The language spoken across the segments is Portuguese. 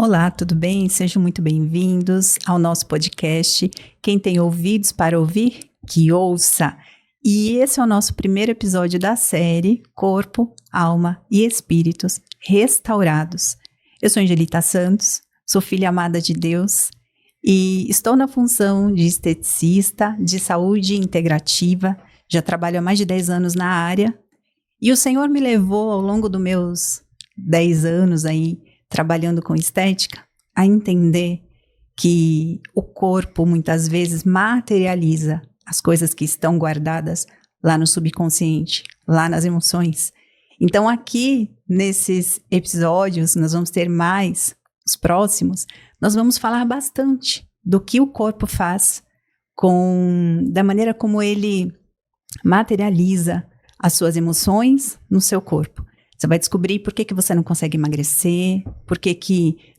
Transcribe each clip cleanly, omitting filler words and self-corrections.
Olá, tudo bem? Sejam muito bem-vindos ao nosso podcast. Quem tem ouvidos para ouvir, que ouça. E esse é o nosso primeiro episódio da série Corpo, Alma e Espíritos Restaurados. Eu sou Angelita Santos, sou filha amada de Deus e estou na função de esteticista de saúde integrativa. Já trabalho há mais de 10 anos na área e o Senhor me levou ao longo dos meus 10 anos aí trabalhando com estética, a entender que o corpo muitas vezes materializa as coisas que estão guardadas lá no subconsciente, lá nas emoções. Então aqui, nesses episódios, nós vamos ter mais, os próximos, nós vamos falar bastante do que o corpo faz, da maneira como ele materializa as suas emoções no seu corpo. Você vai descobrir por que você não consegue emagrecer, por que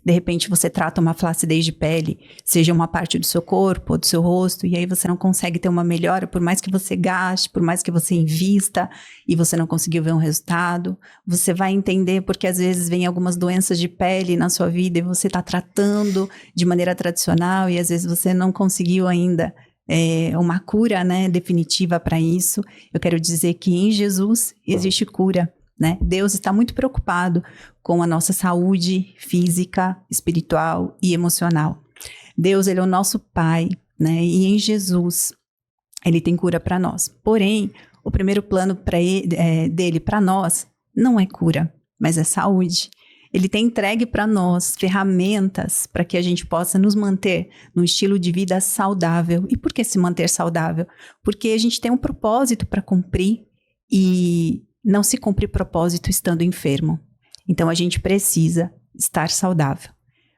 de repente, você trata uma flacidez de pele, seja uma parte do seu corpo ou do seu rosto, e aí você não consegue ter uma melhora, por mais que você gaste, por mais que você invista, e você não conseguiu ver um resultado. Você vai entender porque às vezes vem algumas doenças de pele na sua vida e você está tratando de maneira tradicional, e às vezes você não conseguiu ainda uma cura, né, definitiva para isso. Eu quero dizer que em Jesus existe cura. Né? Deus está muito preocupado com a nossa saúde física, espiritual e emocional. Deus, ele é o nosso Pai, né? E em Jesus, ele tem cura para nós. Porém, o primeiro plano dele para nós não é cura, mas é saúde. Ele tem entregue para nós ferramentas para que a gente possa nos manter num estilo de vida saudável. E por que se manter saudável? Porque a gente tem um propósito para cumprir e não se cumpre propósito estando enfermo. Então, a gente precisa estar saudável.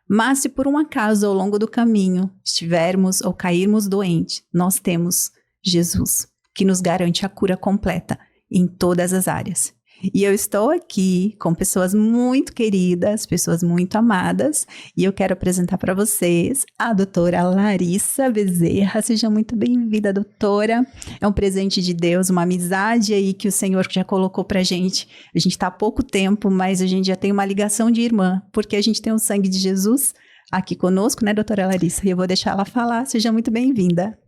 Mas se por um acaso, ao longo do caminho, estivermos ou cairmos doentes, nós temos Jesus, que nos garante a cura completa em todas as áreas. E eu estou aqui com pessoas muito queridas, pessoas muito amadas, e eu quero apresentar para vocês a doutora Larissa Bezerra. Seja muito bem-vinda, doutora. É um presente de Deus, uma amizade aí que o Senhor já colocou pra gente. A gente está há pouco tempo, mas a gente já tem uma ligação de irmã, porque a gente tem o sangue de Jesus aqui conosco, né, doutora Larissa? E eu vou deixar ela falar. Seja muito bem-vinda.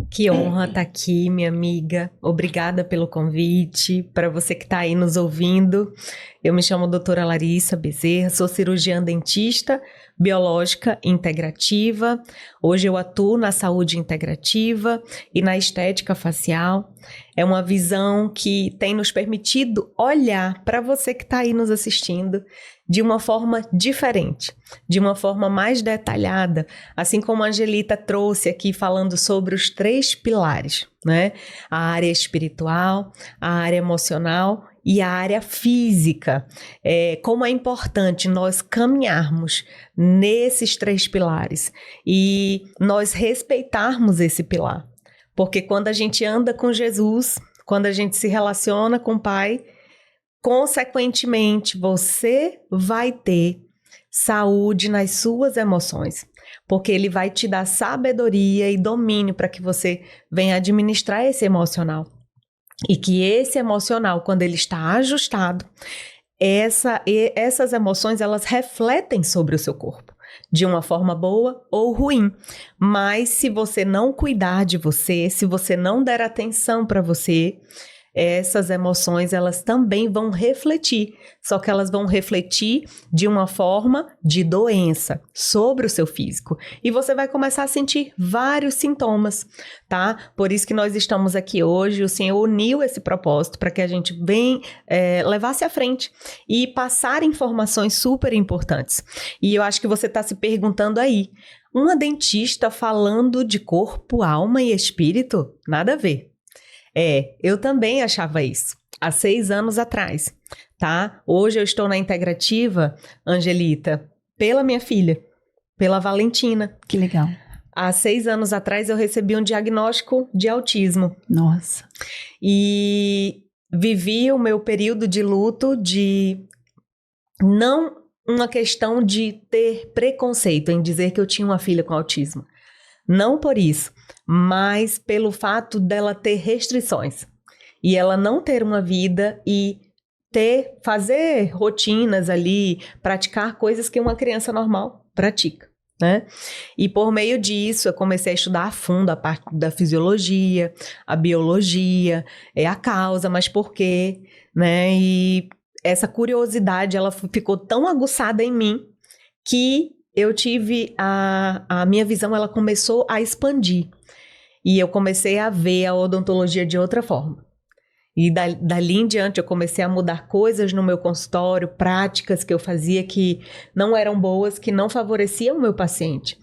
Que honra estar aqui, minha amiga. Obrigada pelo convite. Para você que está aí nos ouvindo, eu me chamo doutora Larissa Bezerra, sou cirurgiã dentista, biológica integrativa. Hoje eu atuo na saúde integrativa e na estética facial. É uma visão que tem nos permitido olhar para você que está aí nos assistindo de uma forma diferente, de uma forma mais detalhada, assim como a Angelita trouxe aqui falando sobre os 3 pilares, né? A área espiritual, a área emocional e a área física. Como é importante nós caminharmos nesses 3 pilares e nós respeitarmos esse pilar. Porque quando a gente anda com Jesus, quando a gente se relaciona com o Pai, consequentemente, você vai ter saúde nas suas emoções, porque ele vai te dar sabedoria e domínio para que você venha administrar esse emocional. E que esse emocional, quando ele está ajustado, essas emoções, elas refletem sobre o seu corpo, de uma forma boa ou ruim. Mas se você não cuidar de você, se você não der atenção para você, essas emoções, elas também vão refletir, só que elas vão refletir de uma forma de doença sobre o seu físico. E você vai começar a sentir vários sintomas, tá? Por isso que nós estamos aqui hoje, o Senhor uniu esse propósito para que a gente levasse à frente e passar informações super importantes. E eu acho que você está se perguntando aí, uma dentista falando de corpo, alma e espírito? Nada a ver. Eu também achava isso, há 6 anos atrás, tá? Hoje eu estou na integrativa, Angelita, pela minha filha, pela Valentina. Que legal. Há 6 anos atrás eu recebi um diagnóstico de autismo. Nossa. E vivi o meu período de luto de não uma questão de ter preconceito em dizer que eu tinha uma filha com autismo. Não por isso, mas pelo fato dela ter restrições. E ela não ter uma vida e fazer rotinas ali, praticar coisas que uma criança normal pratica, né? E por meio disso, eu comecei a estudar a fundo a parte da fisiologia, a biologia, a causa, mas por quê, né? E essa curiosidade, ela ficou tão aguçada em mim que eu tive a minha visão, ela começou a expandir. E eu comecei a ver a odontologia de outra forma. E dali em diante eu comecei a mudar coisas no meu consultório, práticas que eu fazia que não eram boas, que não favoreciam o meu paciente.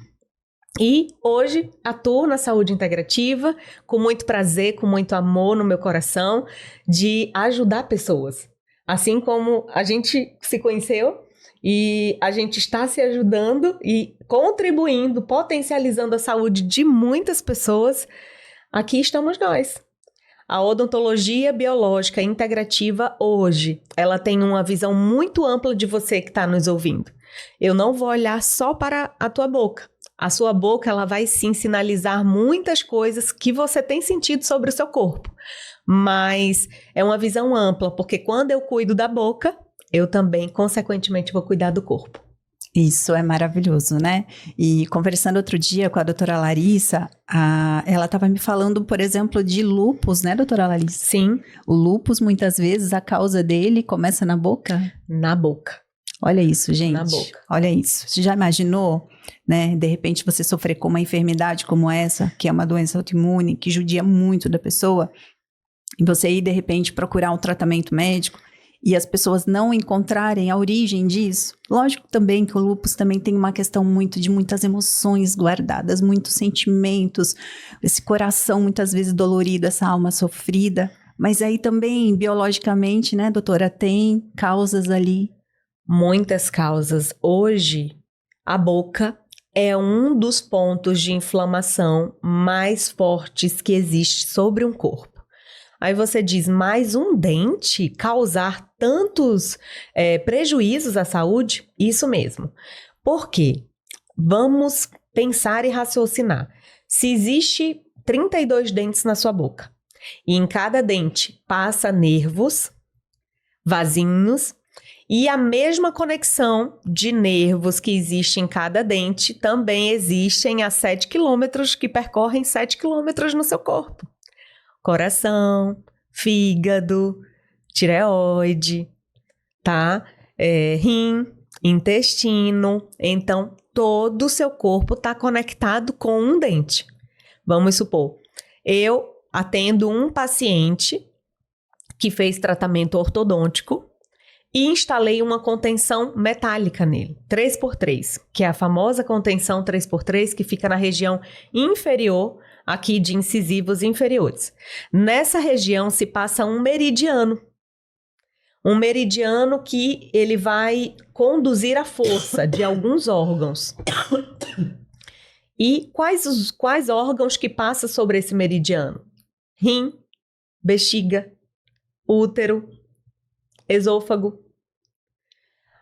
E hoje atuo na saúde integrativa com muito prazer, com muito amor no meu coração de ajudar pessoas. Assim como a gente se conheceu e a gente está se ajudando e contribuindo, potencializando a saúde de muitas pessoas, aqui estamos nós. A odontologia biológica integrativa hoje, ela tem uma visão muito ampla de você que está nos ouvindo. Eu não vou olhar só para a tua boca. A sua boca, ela vai sim sinalizar muitas coisas que você tem sentido sobre o seu corpo. Mas é uma visão ampla, porque quando eu cuido da boca, eu também, consequentemente, vou cuidar do corpo. Isso é maravilhoso, né? E conversando outro dia com a doutora Larissa, ela estava me falando, por exemplo, de lúpus, né, doutora Larissa? Sim. O lúpus, muitas vezes, a causa dele começa na boca? Na boca. Olha isso, gente. Na boca. Olha isso. Você já imaginou, né? De repente você sofrer com uma enfermidade como essa, que é uma doença autoimune, que judia muito da pessoa, e você ir, de repente, procurar um tratamento médico, e as pessoas não encontrarem a origem disso. Lógico também que o lúpus também tem uma questão de muitas emoções guardadas, muitos sentimentos, esse coração muitas vezes dolorido, essa alma sofrida. Mas aí também, biologicamente, né, doutora, tem causas ali. Muitas causas. Hoje, a boca é um dos pontos de inflamação mais fortes que existe sobre um corpo. Aí você diz, mais um dente causar tantos prejuízos à saúde? Isso mesmo. Por quê? Vamos pensar e raciocinar. Se existe 32 dentes na sua boca e em cada dente passa nervos, vasinhos, e a mesma conexão de nervos que existe em cada dente também existem a 7 quilômetros, que percorrem 7 quilômetros no seu corpo. Coração, fígado, tireoide, tá? Rim, intestino. Então, todo o seu corpo está conectado com um dente. Vamos supor, eu atendo um paciente que fez tratamento ortodôntico e instalei uma contenção metálica nele, 3x3, que é a famosa contenção 3x3 que fica na região inferior aqui de incisivos inferiores. Nessa região se passa um meridiano que ele vai conduzir a força de alguns órgãos. E quais órgãos que passam sobre esse meridiano? Rim, bexiga, útero, esôfago.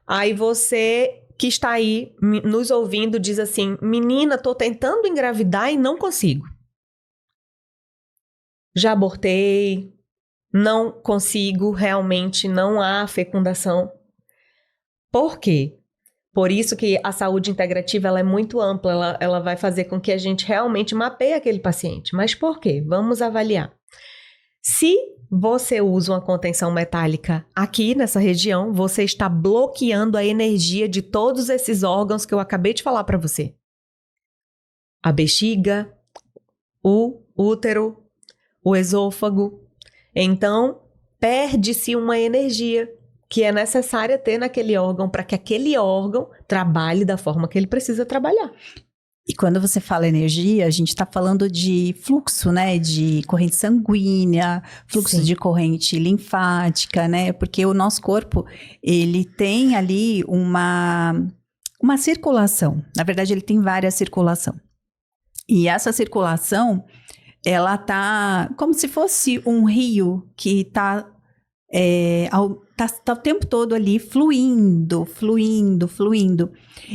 Aí você que está aí nos ouvindo diz assim, menina, tô tentando engravidar e não consigo. Já abortei, não consigo, realmente não há fecundação. Por quê? Por isso que a saúde integrativa ela é muito ampla, ela vai fazer com que a gente realmente mapeie aquele paciente. Mas por quê? Vamos avaliar. Se você usa uma contenção metálica aqui nessa região, você está bloqueando a energia de todos esses órgãos que eu acabei de falar para você. A bexiga, o útero, o esôfago. Então, perde-se uma energia que é necessária ter naquele órgão para que aquele órgão trabalhe da forma que ele precisa trabalhar. E quando você fala energia, a gente está falando de fluxo, né? De corrente sanguínea, fluxo Sim. de corrente linfática, né? Porque o nosso corpo, ele tem ali uma circulação. Na verdade, ele tem várias circulações. E essa circulação, ela tá como se fosse um rio que tá o tempo todo ali fluindo.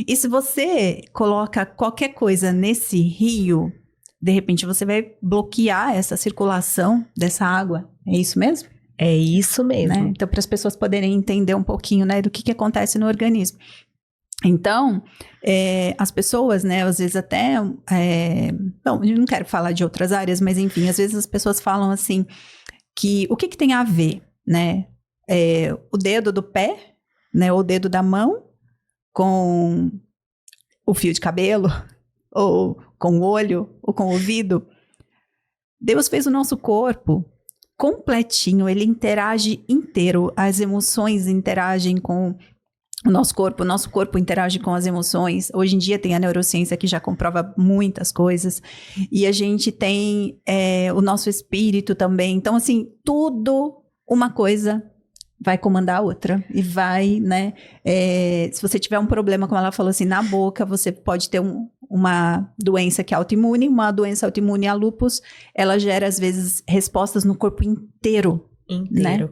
E se você coloca qualquer coisa nesse rio, de repente você vai bloquear essa circulação dessa água. É isso mesmo? É isso mesmo. Né? Então, para as pessoas poderem entender um pouquinho, né, do que acontece no organismo. Então, as pessoas, né, às vezes até, bom, eu não quero falar de outras áreas, mas enfim, às vezes as pessoas falam assim, que o que tem a ver, né, o dedo do pé, né, ou o dedo da mão com o fio de cabelo, ou com o olho, ou com o ouvido. Deus fez o nosso corpo completinho, ele interage inteiro, as emoções interagem com o nosso corpo interage com as emoções. Hoje em dia tem a neurociência que já comprova muitas coisas, e a gente tem o nosso espírito também. Então, assim, tudo, uma coisa vai comandar a outra, e vai, né, se você tiver um problema, como ela falou assim, na boca, você pode ter uma doença que é autoimune, uma doença autoimune, a lúpus, ela gera, às vezes, respostas no corpo inteiro. Né?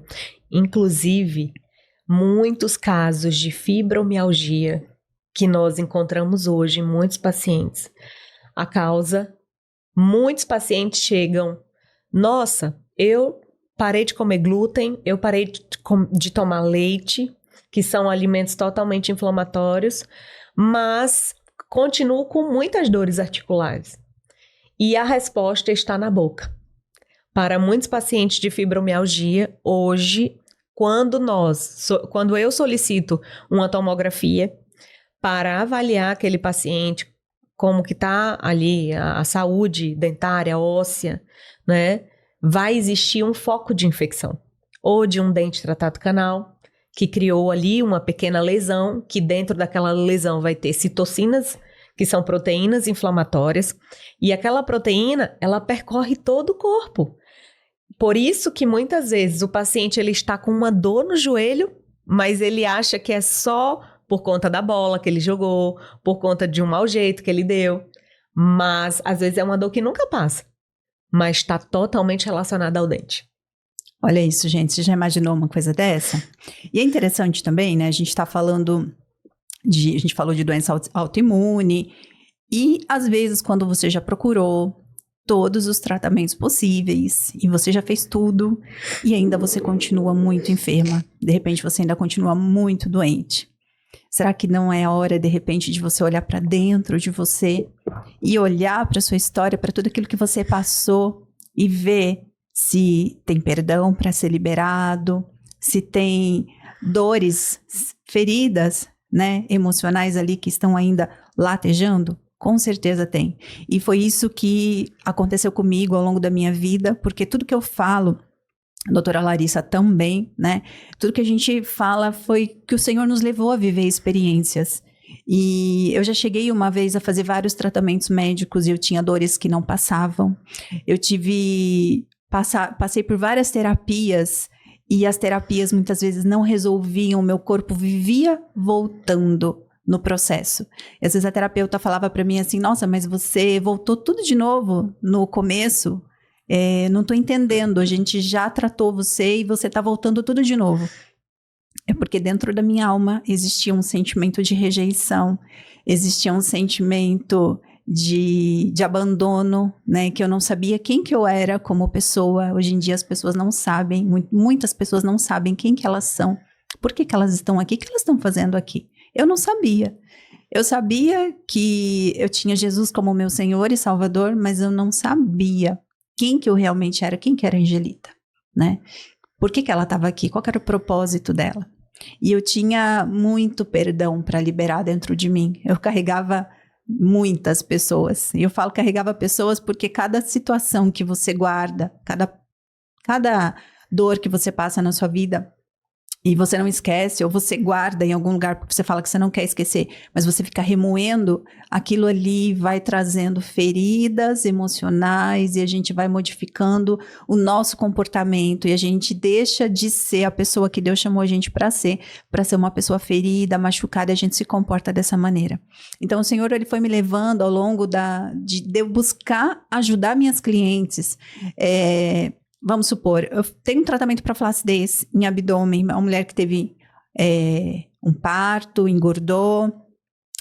Inclusive, muitos casos de fibromialgia que nós encontramos hoje em muitos pacientes. A causa, muitos pacientes chegam, nossa, eu parei de comer glúten, eu parei de tomar leite, que são alimentos totalmente inflamatórios, mas continuo com muitas dores articulares. E a resposta está na boca. Para muitos pacientes de fibromialgia, hoje, quando eu solicito uma tomografia para avaliar aquele paciente, como que está ali a saúde dentária, óssea, né? Vai existir um foco de infecção, ou de um dente tratado canal, que criou ali uma pequena lesão, que dentro daquela lesão vai ter citocinas, que são proteínas inflamatórias, e aquela proteína, ela percorre todo o corpo. Por isso que muitas vezes o paciente ele está com uma dor no joelho, mas ele acha que é só por conta da bola que ele jogou, por conta de um mau jeito que ele deu, mas às vezes é uma dor que nunca passa, mas está totalmente relacionada ao dente. Olha isso, gente, você já imaginou uma coisa dessa? E é interessante também, né, a gente falou de doença autoimune, e às vezes quando você já procurou todos os tratamentos possíveis, e você já fez tudo, e ainda você continua muito enferma, de repente você ainda continua muito doente. Será que não é a hora, de repente, de você olhar para dentro de você, e olhar para sua história, para tudo aquilo que você passou, e ver se tem perdão para ser liberado, se tem dores, feridas, né, emocionais ali que estão ainda latejando? Com certeza tem. E foi isso que aconteceu comigo ao longo da minha vida, porque tudo que eu falo, a doutora Larissa também, né, tudo que a gente fala foi que o Senhor nos levou a viver experiências. E eu já cheguei uma vez a fazer vários tratamentos médicos e eu tinha dores que não passavam. Eu passei por várias terapias e as terapias muitas vezes não resolviam, meu corpo vivia voltando no processo. E às vezes a terapeuta falava para mim assim, nossa, mas você voltou tudo de novo no começo? Não tô entendendo, a gente já tratou você e você tá voltando tudo de novo. É porque dentro da minha alma existia um sentimento de rejeição, existia um sentimento de abandono, né, que eu não sabia quem que eu era como pessoa. Hoje em dia as pessoas não sabem, muitas pessoas não sabem quem que elas são, por que elas estão aqui, o que elas estão fazendo aqui. Eu não sabia. Eu sabia que eu tinha Jesus como meu Senhor e Salvador, mas eu não sabia quem que eu realmente era, quem que era a Angelita, né? Por que ela estava aqui, qual que era o propósito dela. E eu tinha muito perdão para liberar dentro de mim. Eu carregava muitas pessoas. E eu falo carregava pessoas porque cada situação que você guarda, cada dor que você passa na sua vida e você não esquece, ou você guarda em algum lugar porque você fala que você não quer esquecer, mas você fica remoendo, aquilo ali vai trazendo feridas emocionais e a gente vai modificando o nosso comportamento e a gente deixa de ser a pessoa que Deus chamou a gente para ser uma pessoa ferida, machucada, e a gente se comporta dessa maneira. Então o Senhor, ele foi me levando ao longo de eu buscar ajudar minhas clientes. Vamos supor, eu tenho um tratamento para flacidez em abdômen, uma mulher que teve um parto, engordou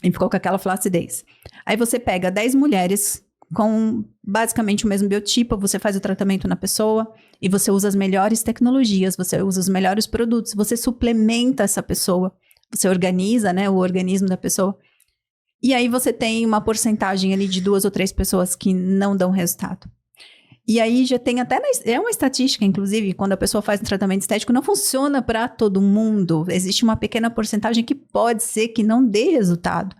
e ficou com aquela flacidez. Aí você pega 10 mulheres com basicamente o mesmo biotipo, você faz o tratamento na pessoa e você usa as melhores tecnologias, você usa os melhores produtos, você suplementa essa pessoa você organiza, né, o organismo da pessoa. E aí você tem uma porcentagem ali de 2 ou 3 pessoas que não dão resultado. E aí já tem até, é uma estatística, inclusive, quando a pessoa faz um tratamento estético, não funciona para todo mundo. Existe uma pequena porcentagem que pode ser que não dê resultado.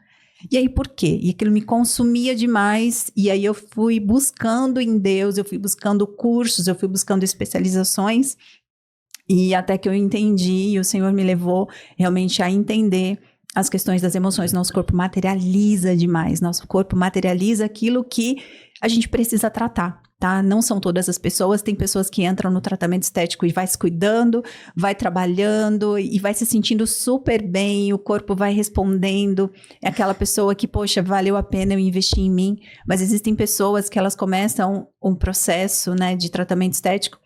E aí por quê? E aquilo me consumia demais, e aí eu fui buscando em Deus, eu fui buscando cursos, eu fui buscando especializações, e até que eu entendi, e o Senhor me levou realmente a entender as questões das emoções. Nosso corpo materializa demais, nosso corpo materializa aquilo que a gente precisa tratar, tá? Não são todas as pessoas, tem pessoas que entram no tratamento estético e vai se cuidando, vai trabalhando e vai se sentindo super bem, o corpo vai respondendo, é aquela pessoa que, poxa, valeu a pena eu investir em mim, mas existem pessoas que elas começam um processo, né, de tratamento estético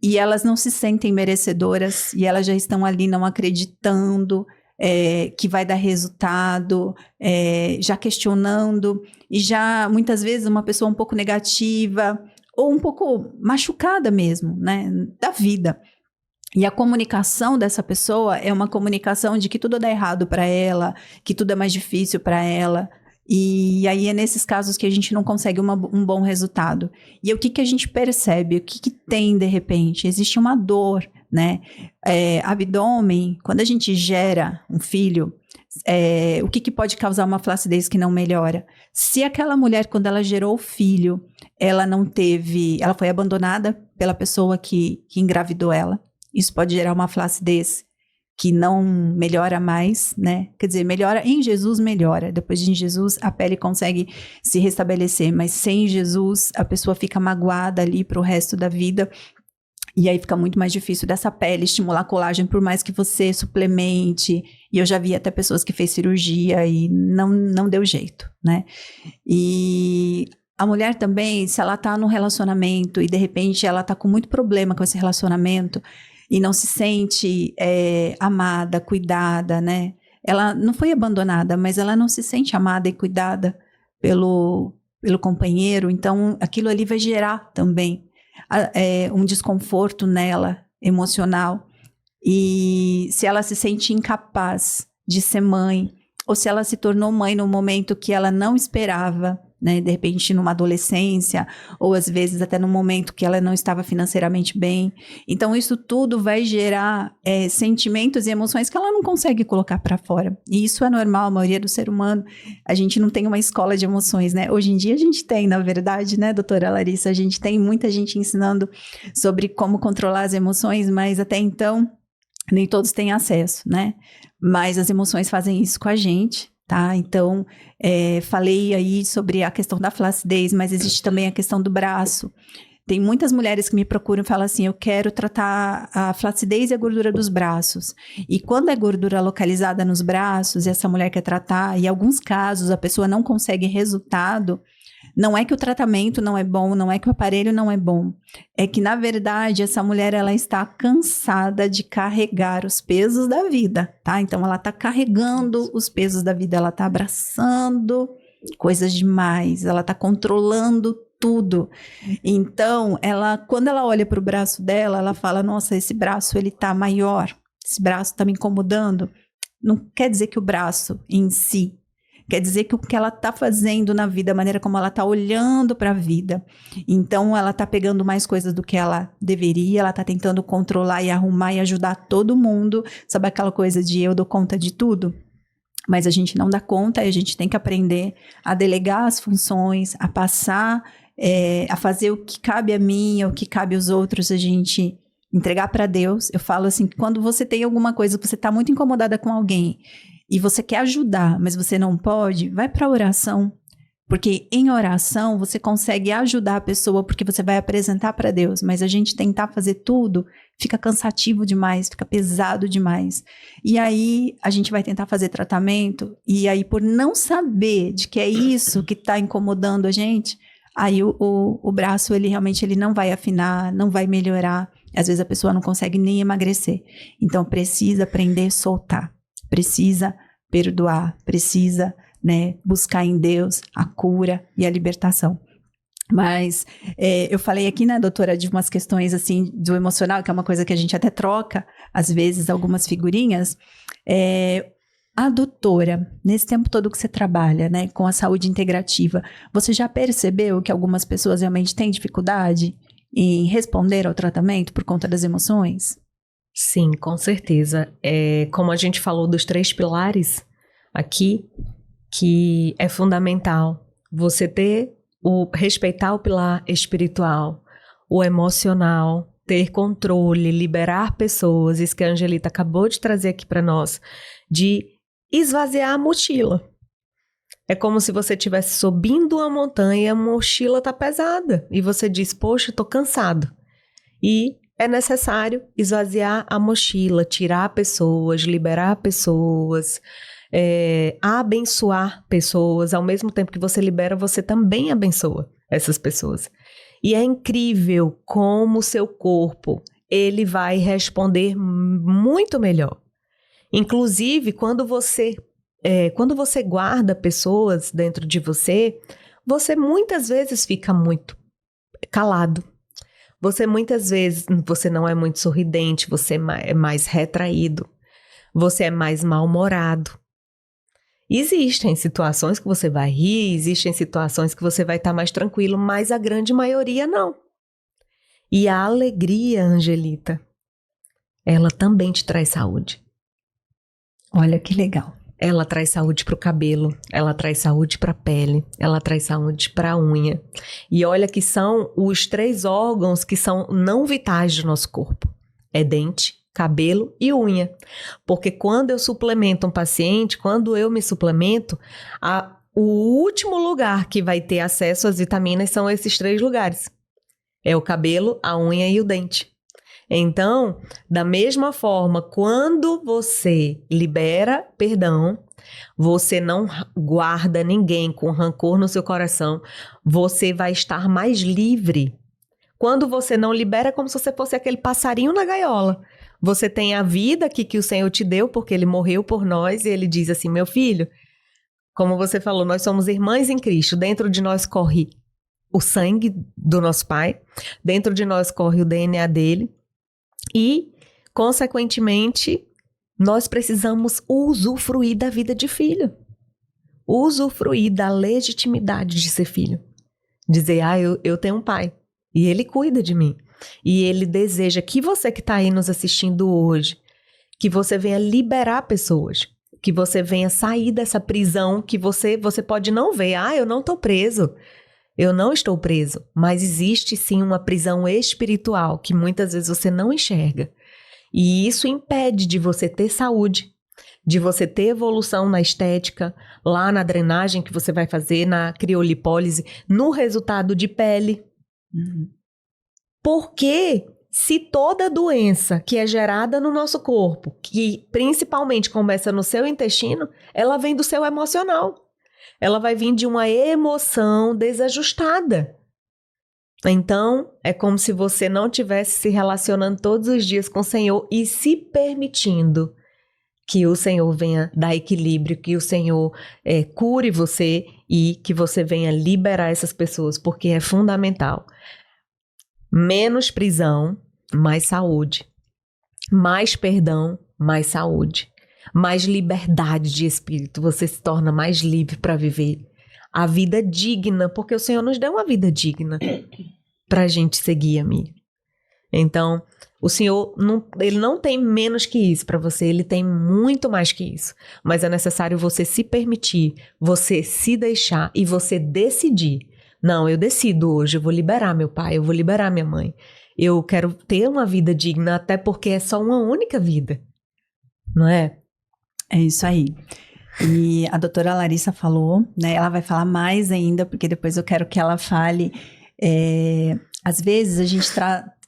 e elas não se sentem merecedoras e elas já estão ali não acreditando, que vai dar resultado, já questionando, e já muitas vezes uma pessoa um pouco negativa, ou um pouco machucada mesmo, né, da vida. E a comunicação dessa pessoa é uma comunicação de que tudo dá errado para ela, que tudo é mais difícil para ela, e aí é nesses casos que a gente não consegue um bom resultado. E o que a gente percebe? O que tem de repente? Existe uma dor, né? Abdômen, quando a gente gera um filho, o que pode causar uma flacidez que não melhora? Se aquela mulher, quando ela gerou o filho, ela foi abandonada pela pessoa que engravidou ela, isso pode gerar uma flacidez que não melhora mais, né? Quer dizer, melhora em Jesus, melhora. Depois de Jesus, a pele consegue se restabelecer, mas sem Jesus, a pessoa fica magoada ali para o resto da vida. E aí fica muito mais difícil dessa pele estimular colágeno, por mais que você suplemente. E eu já vi até pessoas que fez cirurgia e não deu jeito, né? E a mulher também, se ela tá num relacionamento e de repente ela tá com muito problema com esse relacionamento e não se sente amada, cuidada, né? Ela não foi abandonada, mas ela não se sente amada e cuidada pelo companheiro, então aquilo ali vai gerar também um desconforto nela, emocional. E se ela se sente incapaz de ser mãe, ou se ela se tornou mãe num momento que ela não esperava, né, de repente numa adolescência, ou às vezes até num momento que ela não estava financeiramente bem. Então isso tudo vai gerar sentimentos e emoções que ela não consegue colocar para fora. E isso é normal, a maioria do ser humano. A gente não tem uma escola de emoções, né? Hoje em dia a gente tem, na verdade, né, doutora Larissa? A gente tem muita gente ensinando sobre como controlar as emoções, mas até então nem todos têm acesso, né? Mas as emoções fazem isso com a gente, tá? Então, falei aí sobre a questão da flacidez, mas existe também a questão do braço. Tem muitas mulheres que me procuram e falam assim, eu quero tratar a flacidez e a gordura dos braços. E quando é gordura localizada nos braços, e essa mulher quer tratar, e em alguns casos a pessoa não consegue resultado, não é que o tratamento não é bom, não é que o aparelho não é bom. É que, na verdade, essa mulher ela está cansada de carregar os pesos da vida, tá? Então, ela está carregando os pesos da vida, ela está abraçando coisas demais, ela está controlando tudo. Então, quando ela olha para o braço dela, ela fala, nossa, esse braço ele está maior, esse braço está me incomodando. Não quer dizer que o braço em si, quer dizer que o que ela está fazendo na vida, a maneira como ela está olhando para a vida. Então, ela está pegando mais coisas do que ela deveria, ela está tentando controlar e arrumar e ajudar todo mundo. Sabe aquela coisa de eu dou conta de tudo? Mas a gente não dá conta e a gente tem que aprender a delegar as funções, a passar, a fazer o que cabe a mim, o que cabe aos outros, a gente entregar para Deus. Eu falo assim, que quando você tem alguma coisa, você está muito incomodada com alguém, e você quer ajudar, mas você não pode, vai para a oração. Porque em oração você consegue ajudar a pessoa, porque você vai apresentar para Deus. Mas a gente tentar fazer tudo, fica cansativo demais, fica pesado demais. E aí a gente vai tentar fazer tratamento, e aí por não saber de que é isso que está incomodando a gente, aí o braço ele realmente não vai afinar, não vai melhorar. Às vezes a pessoa não consegue nem emagrecer. Então precisa aprender a soltar. Precisa perdoar, precisa, né, buscar em Deus a cura e a libertação. Mas eu falei aqui, né, doutora, de umas questões assim do emocional, que é uma coisa que a gente até troca, às vezes, algumas figurinhas. A doutora, nesse tempo todo que você trabalha, né, com a saúde integrativa, você já percebeu que algumas pessoas realmente têm dificuldade em responder ao tratamento por conta das emoções? Sim, com certeza. Como a gente falou dos 3 pilares aqui, que é fundamental você respeitar o pilar espiritual, o emocional, ter controle, liberar pessoas, isso que a Angelita acabou de trazer aqui para nós, de esvaziar a mochila. É como se você estivesse subindo uma montanha e a mochila tá pesada. E você diz, poxa, tô cansado. E é necessário esvaziar a mochila, tirar pessoas, liberar pessoas, abençoar pessoas. Ao mesmo tempo que você libera, você também abençoa essas pessoas. E é incrível como o seu corpo, ele vai responder muito melhor. Inclusive, quando você guarda pessoas dentro de você, você muitas vezes fica muito calado. Você muitas vezes, você não é muito sorridente, você é mais retraído, você é mais mal-humorado. Existem situações que você vai rir, existem situações que você vai estar mais tranquilo, mas a grande maioria não. E a alegria, Angelita, ela também te traz saúde. Olha que legal. Ela traz saúde para o cabelo, ela traz saúde para a pele, ela traz saúde para a unha. E olha que são os 3 órgãos que são não vitais do nosso corpo. É dente, cabelo e unha. Porque quando eu suplemento um paciente, quando eu me suplemento, o último lugar que vai ter acesso às vitaminas são esses 3 lugares. É o cabelo, a unha e o dente. Então, da mesma forma, quando você libera perdão, você não guarda ninguém com rancor no seu coração, você vai estar mais livre. Quando você não libera, é como se você fosse aquele passarinho na gaiola. Você tem a vida que o Senhor te deu, porque Ele morreu por nós, e Ele diz assim, meu filho, como você falou, nós somos irmãs em Cristo, dentro de nós corre o sangue do nosso Pai, dentro de nós corre o DNA dele, e, consequentemente, nós precisamos usufruir da vida de filho. Usufruir da legitimidade de ser filho. Dizer, eu tenho um pai e ele cuida de mim. E ele deseja que você que está aí nos assistindo hoje, que você venha liberar pessoas, que você venha sair dessa prisão que você pode não ver. Eu não estou preso. Eu não estou preso, mas existe sim uma prisão espiritual que muitas vezes você não enxerga. E isso impede de você ter saúde, de você ter evolução na estética, lá na drenagem que você vai fazer, na criolipólise, no resultado de pele. Porque se toda doença que é gerada no nosso corpo, que principalmente começa no seu intestino, ela vem do seu emocional. Ela vai vir de uma emoção desajustada. Então, é como se você não estivesse se relacionando todos os dias com o Senhor e se permitindo que o Senhor venha dar equilíbrio, que o Senhor cure você e que você venha liberar essas pessoas, porque é fundamental. Menos prisão, mais saúde. Mais perdão, mais saúde. Mais liberdade de espírito, você se torna mais livre para viver a vida digna, porque o Senhor nos deu uma vida digna para a gente seguir, amiga. Então, o Senhor, ele não tem menos que isso para você, ele tem muito mais que isso, mas é necessário você se permitir, você se deixar e você decidir. Não, eu decido hoje, eu vou liberar meu pai, eu vou liberar minha mãe, eu quero ter uma vida digna, até porque é só uma única vida, não é? É isso aí. E a doutora Larissa falou, né? Ela vai falar mais ainda, porque depois eu quero que ela fale. Às vezes a gente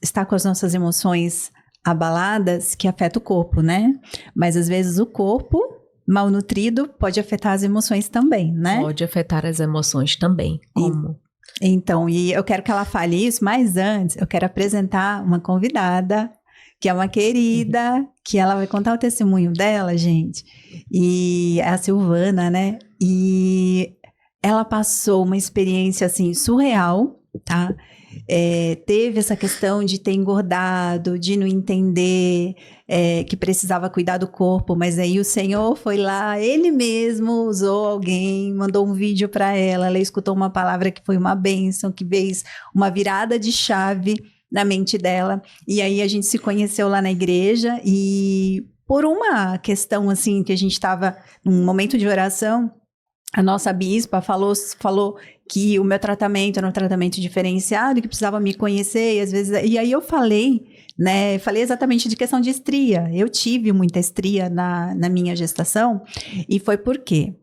está com as nossas emoções abaladas que afeta o corpo, né? Mas às vezes o corpo mal nutrido pode afetar as emoções também, né? Pode afetar as emoções também. Como? Então, e eu quero que ela fale isso, mas antes eu quero apresentar uma convidada que é uma querida, que ela vai contar o testemunho dela, gente, e é a Silvana, né, e ela passou uma experiência, assim, surreal, tá, teve essa questão de ter engordado, de não entender que precisava cuidar do corpo, mas aí o Senhor foi lá, Ele mesmo usou alguém, mandou um vídeo para ela escutou uma palavra que foi uma bênção, que fez uma virada de chave na mente dela, e aí a gente se conheceu lá na igreja, e por uma questão assim, que a gente estava num momento de oração, a nossa bispa falou que o meu tratamento era um tratamento diferenciado, que precisava me conhecer, e às vezes, e aí eu falei exatamente de questão de estria. Eu tive muita estria na minha gestação, e foi porque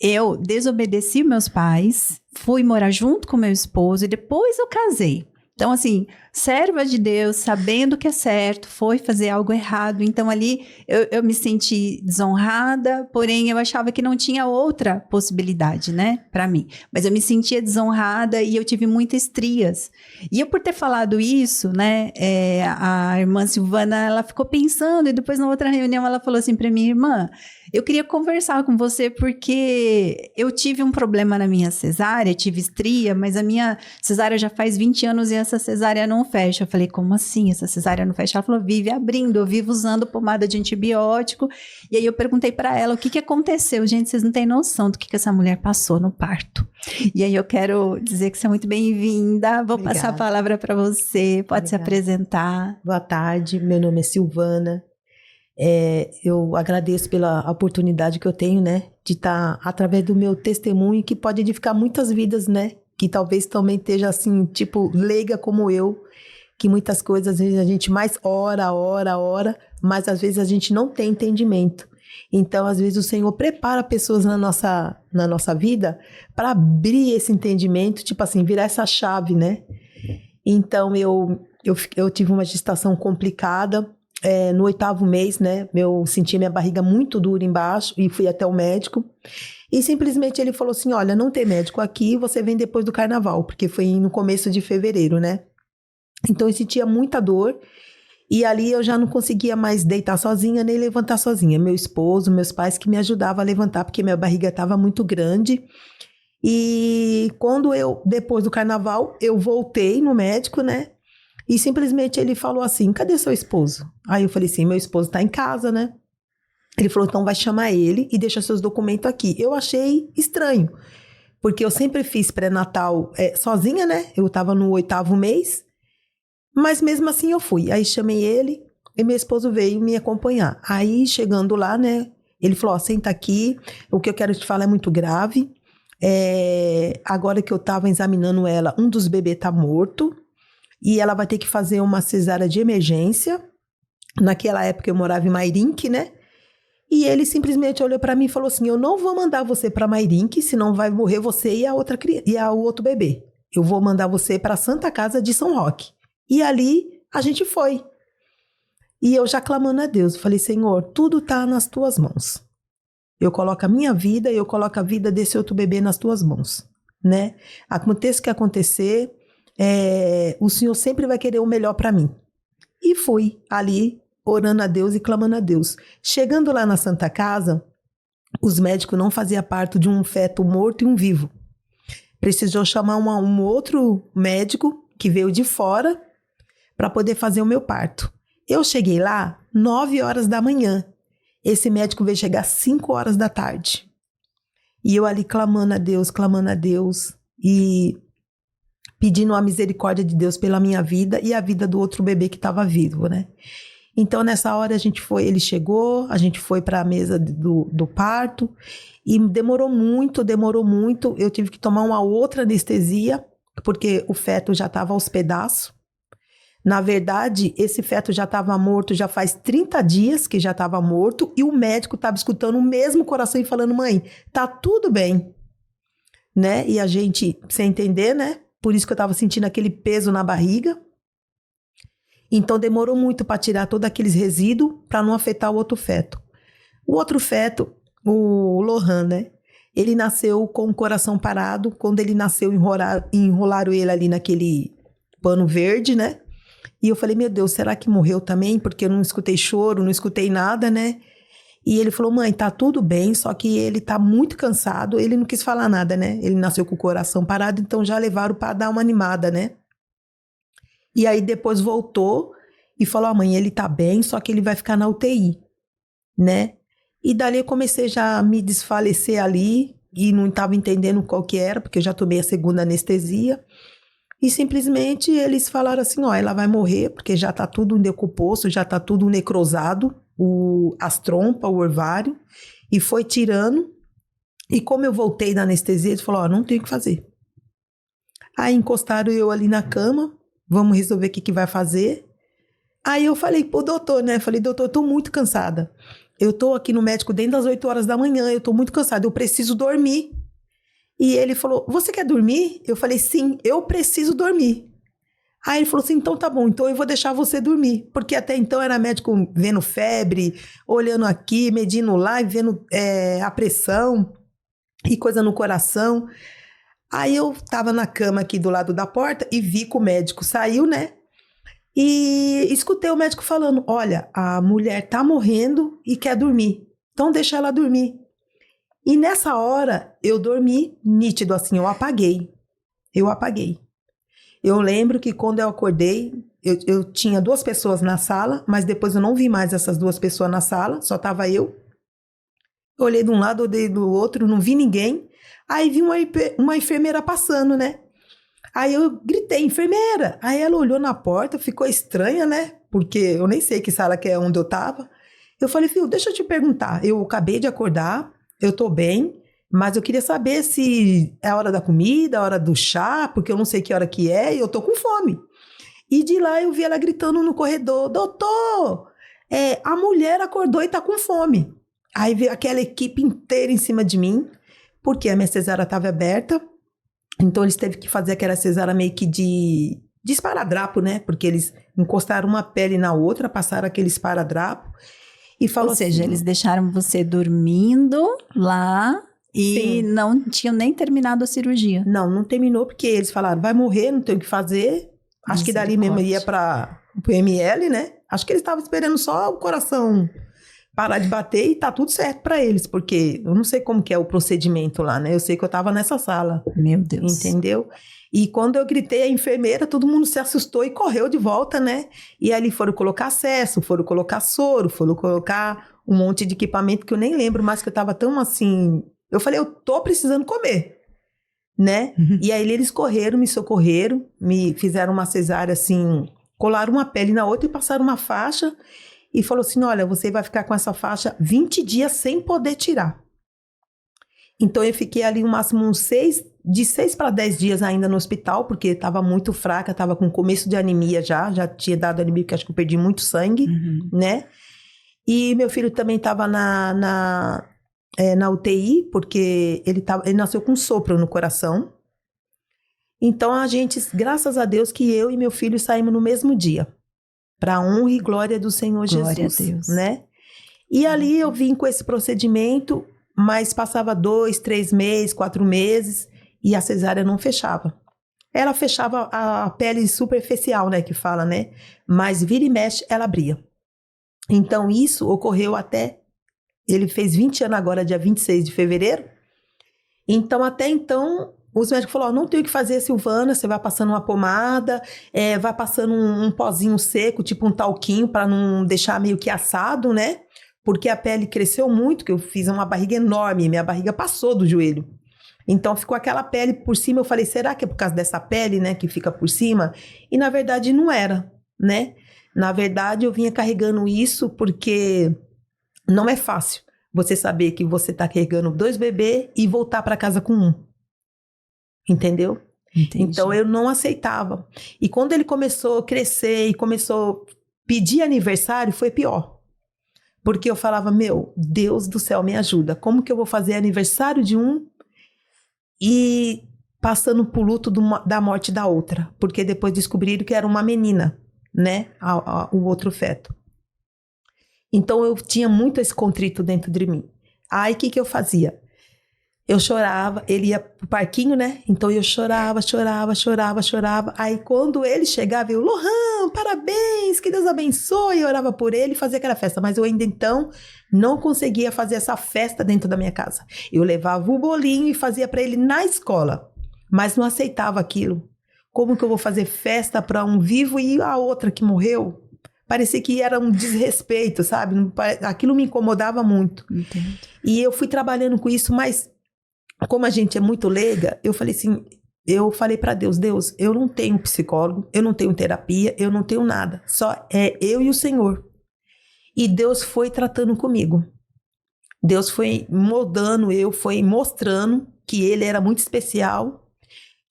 eu desobedeci meus pais, fui morar junto com meu esposo, e depois eu casei. Então, assim, serva de Deus, sabendo o que é certo, foi fazer algo errado. Então, ali, eu me senti desonrada, porém, eu achava que não tinha outra possibilidade, né, para mim. Mas eu me sentia desonrada e eu tive muitas estrias. E eu, por ter falado isso, né, a irmã Silvana, ela ficou pensando, e depois, na outra reunião, ela falou assim para mim: irmã, eu queria conversar com você porque eu tive um problema na minha cesárea, tive estria, mas a minha cesárea já faz 20 anos e essa cesárea não fecha. Eu falei, como assim essa cesárea não fecha? Ela falou, vive abrindo, eu vivo usando pomada de antibiótico. E aí eu perguntei para ela o que aconteceu. Gente, vocês não têm noção do que essa mulher passou no parto. E aí eu quero dizer que você é muito bem-vinda. Vou Obrigada. passar a palavra para você, pode Obrigada. se apresentar. Boa tarde, meu nome é Silvana. Eu agradeço pela oportunidade que eu tenho, né, de estar através do meu testemunho, que pode edificar muitas vidas, né, que talvez também esteja assim, tipo, leiga como eu, que muitas coisas às vezes a gente mais ora, mas às vezes a gente não tem entendimento. Então, às vezes o Senhor prepara pessoas na nossa vida para abrir esse entendimento, tipo assim, virar essa chave, né? Então, eu tive uma gestação complicada. No 8º mês, né, eu senti minha barriga muito dura embaixo e fui até o médico. E simplesmente ele falou assim, olha, não tem médico aqui, você vem depois do carnaval, porque foi no começo de fevereiro, né? Então eu sentia muita dor e ali eu já não conseguia mais deitar sozinha, nem levantar sozinha. Meu esposo, meus pais que me ajudavam a levantar, porque minha barriga estava muito grande. E quando depois do carnaval, eu voltei no médico, né? E simplesmente ele falou assim, cadê seu esposo? Aí eu falei assim, meu esposo tá em casa, né? Ele falou, então vai chamar ele e deixa seus documentos aqui. Eu achei estranho, porque eu sempre fiz pré-natal sozinha, né? Eu tava no 8º mês, mas mesmo assim eu fui. Aí chamei ele e meu esposo veio me acompanhar. Aí chegando lá, né? Ele falou, senta aqui, o que eu quero te falar é muito grave. Agora que eu tava examinando ela, um dos bebês tá morto. E ela vai ter que fazer uma cesárea de emergência. Naquela época eu morava em Mairinque, né? E ele simplesmente olhou para mim e falou assim, eu não vou mandar você para Mairinque, senão vai morrer você e o outro bebê. Eu vou mandar você para a Santa Casa de São Roque. E ali a gente foi. E eu já clamando a Deus, falei, Senhor, tudo tá nas tuas mãos. Eu coloco a minha vida e eu coloco a vida desse outro bebê nas tuas mãos, né? Aconteça o que acontecer, o Senhor sempre vai querer o melhor para mim. E fui ali, orando a Deus e clamando a Deus. Chegando lá na Santa Casa, os médicos não faziam parto de um feto morto e um vivo. Precisou chamar um outro médico que veio de fora para poder fazer o meu parto. Eu cheguei lá 9 horas da manhã. Esse médico veio chegar 5 horas da tarde. E eu ali clamando a Deus e pedindo a misericórdia de Deus pela minha vida e a vida do outro bebê que estava vivo, né? Então, nessa hora, ele chegou, a gente foi para a mesa do parto e demorou muito, eu tive que tomar uma outra anestesia, porque o feto já estava aos pedaços. Na verdade, esse feto já estava morto, já faz 30 dias que já estava morto, e o médico estava escutando o mesmo coração e falando, mãe, tá tudo bem, né? E a gente, sem entender, né? Por isso que eu estava sentindo aquele peso na barriga. Então, demorou muito para tirar todos aqueles resíduos para não afetar o outro feto. O outro feto, o Lohan, né? Ele nasceu com o coração parado. Quando ele nasceu, enrolaram ele ali naquele pano verde, né? E eu falei, meu Deus, será que morreu também? Porque eu não escutei choro, não escutei nada, né? E ele falou, mãe, tá tudo bem, só que ele tá muito cansado. Ele não quis falar nada, né? Ele nasceu com o coração parado, então já levaram para dar uma animada, né? E aí depois voltou e falou, mãe, ele tá bem, só que ele vai ficar na UTI, né? E dali eu comecei já a me desfalecer ali e não estava entendendo qual que era, porque eu já tomei a segunda anestesia. E simplesmente eles falaram assim, ela vai morrer, porque já tá tudo decomposto, já tá tudo necrosado, as trompas, o ovário, e foi tirando. E como eu voltei da anestesia, eles falaram, não tem o que fazer. Aí encostaram eu ali na cama, vamos resolver o que vai fazer. Aí eu falei pro doutor, né? Falei, doutor, eu tô muito cansada. Eu tô aqui no médico desde as 8 horas da manhã, eu tô muito cansada, eu preciso dormir. E ele falou, você quer dormir? Eu falei, sim, eu preciso dormir. Aí ele falou assim, então tá bom, então eu vou deixar você dormir. Porque até então era médico vendo febre, olhando aqui, medindo lá, e vendo a pressão e coisa no coração. Aí eu tava na cama aqui do lado da porta e vi que o médico saiu, né? E escutei o médico falando, olha, a mulher tá morrendo e quer dormir, então deixa ela dormir. E nessa hora eu dormi nítido assim, eu apaguei. Eu lembro que quando eu acordei, eu tinha 2 pessoas na sala, mas depois eu não vi mais essas 2 pessoas na sala, só tava eu. Olhei de um lado, olhei do outro, não vi ninguém. Aí vi uma enfermeira passando, né? Aí eu gritei, enfermeira. Aí ela olhou na porta, ficou estranha, né? Porque eu nem sei que sala que é onde eu tava. Eu falei, filho, deixa eu te perguntar. Eu acabei de acordar, eu tô bem, mas eu queria saber se é a hora da comida, a hora do chá, porque eu não sei que hora que é e eu tô com fome. E de lá eu vi ela gritando no corredor, doutor, a mulher acordou e tá com fome. Aí veio aquela equipe inteira em cima de mim, porque a minha cesárea estava aberta, então eles teve que fazer aquela cesárea meio que de esparadrapo, né? Porque eles encostaram uma pele na outra, passaram aquele esparadrapo e falou Ou seja, assim, eles deixaram você dormindo lá e sim, não tinham nem terminado a cirurgia. não terminou, porque eles falaram, vai morrer, não tem o que fazer. Acho que dali mesmo ia para o ML, né? Acho que eles estavam esperando só o coração parar de bater e tá tudo certo para eles, porque eu não sei como que é o procedimento lá, né? Eu sei que eu tava nessa sala. Meu Deus. Entendeu? E quando eu gritei a enfermeira, todo mundo se assustou e correu de volta, né? E ali foram colocar acesso, foram colocar soro, foram colocar um monte de equipamento que eu nem lembro mais, que eu tava tão assim... Eu falei, eu tô precisando comer, né? E aí eles correram, me socorreram, me fizeram uma cesárea assim, colaram uma pele na outra e passaram uma faixa e falou assim, olha, você vai ficar com essa faixa 20 dias sem poder tirar. Então eu fiquei ali no máximo de 6 para 10 dias ainda no hospital, porque estava muito fraca, estava com começo de anemia já tinha dado anemia, porque acho que eu perdi muito sangue, né? E meu filho também estava na UTI, porque ele nasceu com sopro no coração. Então a gente, graças a Deus, que eu e meu filho saímos no mesmo dia, para a honra e glória do Senhor Glória Jesus, a Deus. né? E ali eu vim com esse procedimento, mas passava 2, 3 meses, 4 meses e a cesárea não fechava. Ela fechava a pele superficial, né, que fala, né? Mas vira e mexe, ela abria. Então isso ocorreu até... Ele fez 20 anos agora, dia 26 de fevereiro. Então até então... Os médicos falaram, não tem o que fazer, Silvana, você vai passando uma pomada, vai passando um pozinho seco, tipo um talquinho, para não deixar meio que assado, né? Porque a pele cresceu muito, que eu fiz uma barriga enorme, minha barriga passou do joelho. Então ficou aquela pele por cima, eu falei, será que é por causa dessa pele, né, que fica por cima? E na verdade não era, né? Na verdade eu vinha carregando isso porque não é fácil você saber que você tá carregando 2 bebês e voltar para casa com um. Entendeu? Entendi. Então eu não aceitava. E quando ele começou a crescer e começou a pedir aniversário, foi pior. Porque eu falava, meu, Deus do céu, me ajuda. Como que eu vou fazer aniversário de um e passando por luto da morte da outra? Porque depois descobriram que era uma menina, né? O outro feto. Então eu tinha muito esse contrito dentro de mim. Aí o que eu fazia? Eu chorava, ele ia pro parquinho, né? Então eu chorava. Aí quando ele chegava, eu, Lohan, parabéns, que Deus abençoe. Eu orava por ele e fazia aquela festa. Mas eu ainda então não conseguia fazer essa festa dentro da minha casa. Eu levava o bolinho e fazia para ele na escola, mas não aceitava aquilo. Como que eu vou fazer festa para um vivo e a outra que morreu? Parecia que era um desrespeito, sabe? Aquilo me incomodava muito. Entendo. E eu fui trabalhando com isso, mas como a gente é muito leiga, eu falei assim, eu falei para Deus, Deus, eu não tenho psicólogo, eu não tenho terapia, eu não tenho nada. Só é eu e o Senhor. E Deus foi tratando comigo. Deus foi moldando, foi mostrando que ele era muito especial,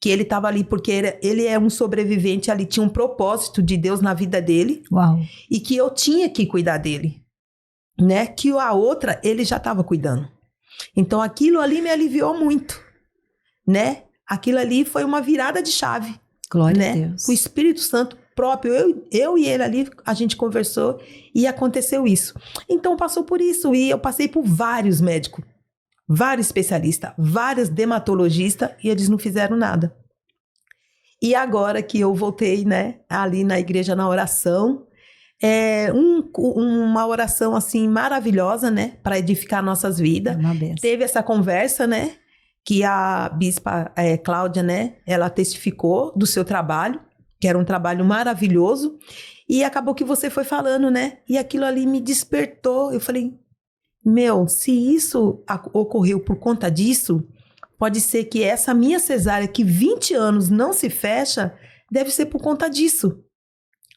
que ele estava ali porque ele é um sobrevivente ali, tinha um propósito de Deus na vida dele. Uau. E que eu tinha que cuidar dele, né? Que a outra, ele já estava cuidando. Então, aquilo ali me aliviou muito, né? Aquilo ali foi uma virada de chave. Glória né? a Deus. O Espírito Santo próprio, eu e ele ali, a gente conversou e aconteceu isso. Então, passou por isso e eu passei por vários médicos, vários especialistas, vários dermatologistas e eles não fizeram nada. E agora que eu voltei, né, ali na igreja na oração, uma oração assim maravilhosa, né, para edificar nossas vidas. Teve essa conversa, né, que a bispa Cláudia, né, ela testificou do seu trabalho, que era um trabalho maravilhoso, e acabou que você foi falando, né, e aquilo ali me despertou. Eu falei, se isso ocorreu por conta disso, pode ser que essa minha cesárea, que 20 anos não se fecha, deve ser por conta disso.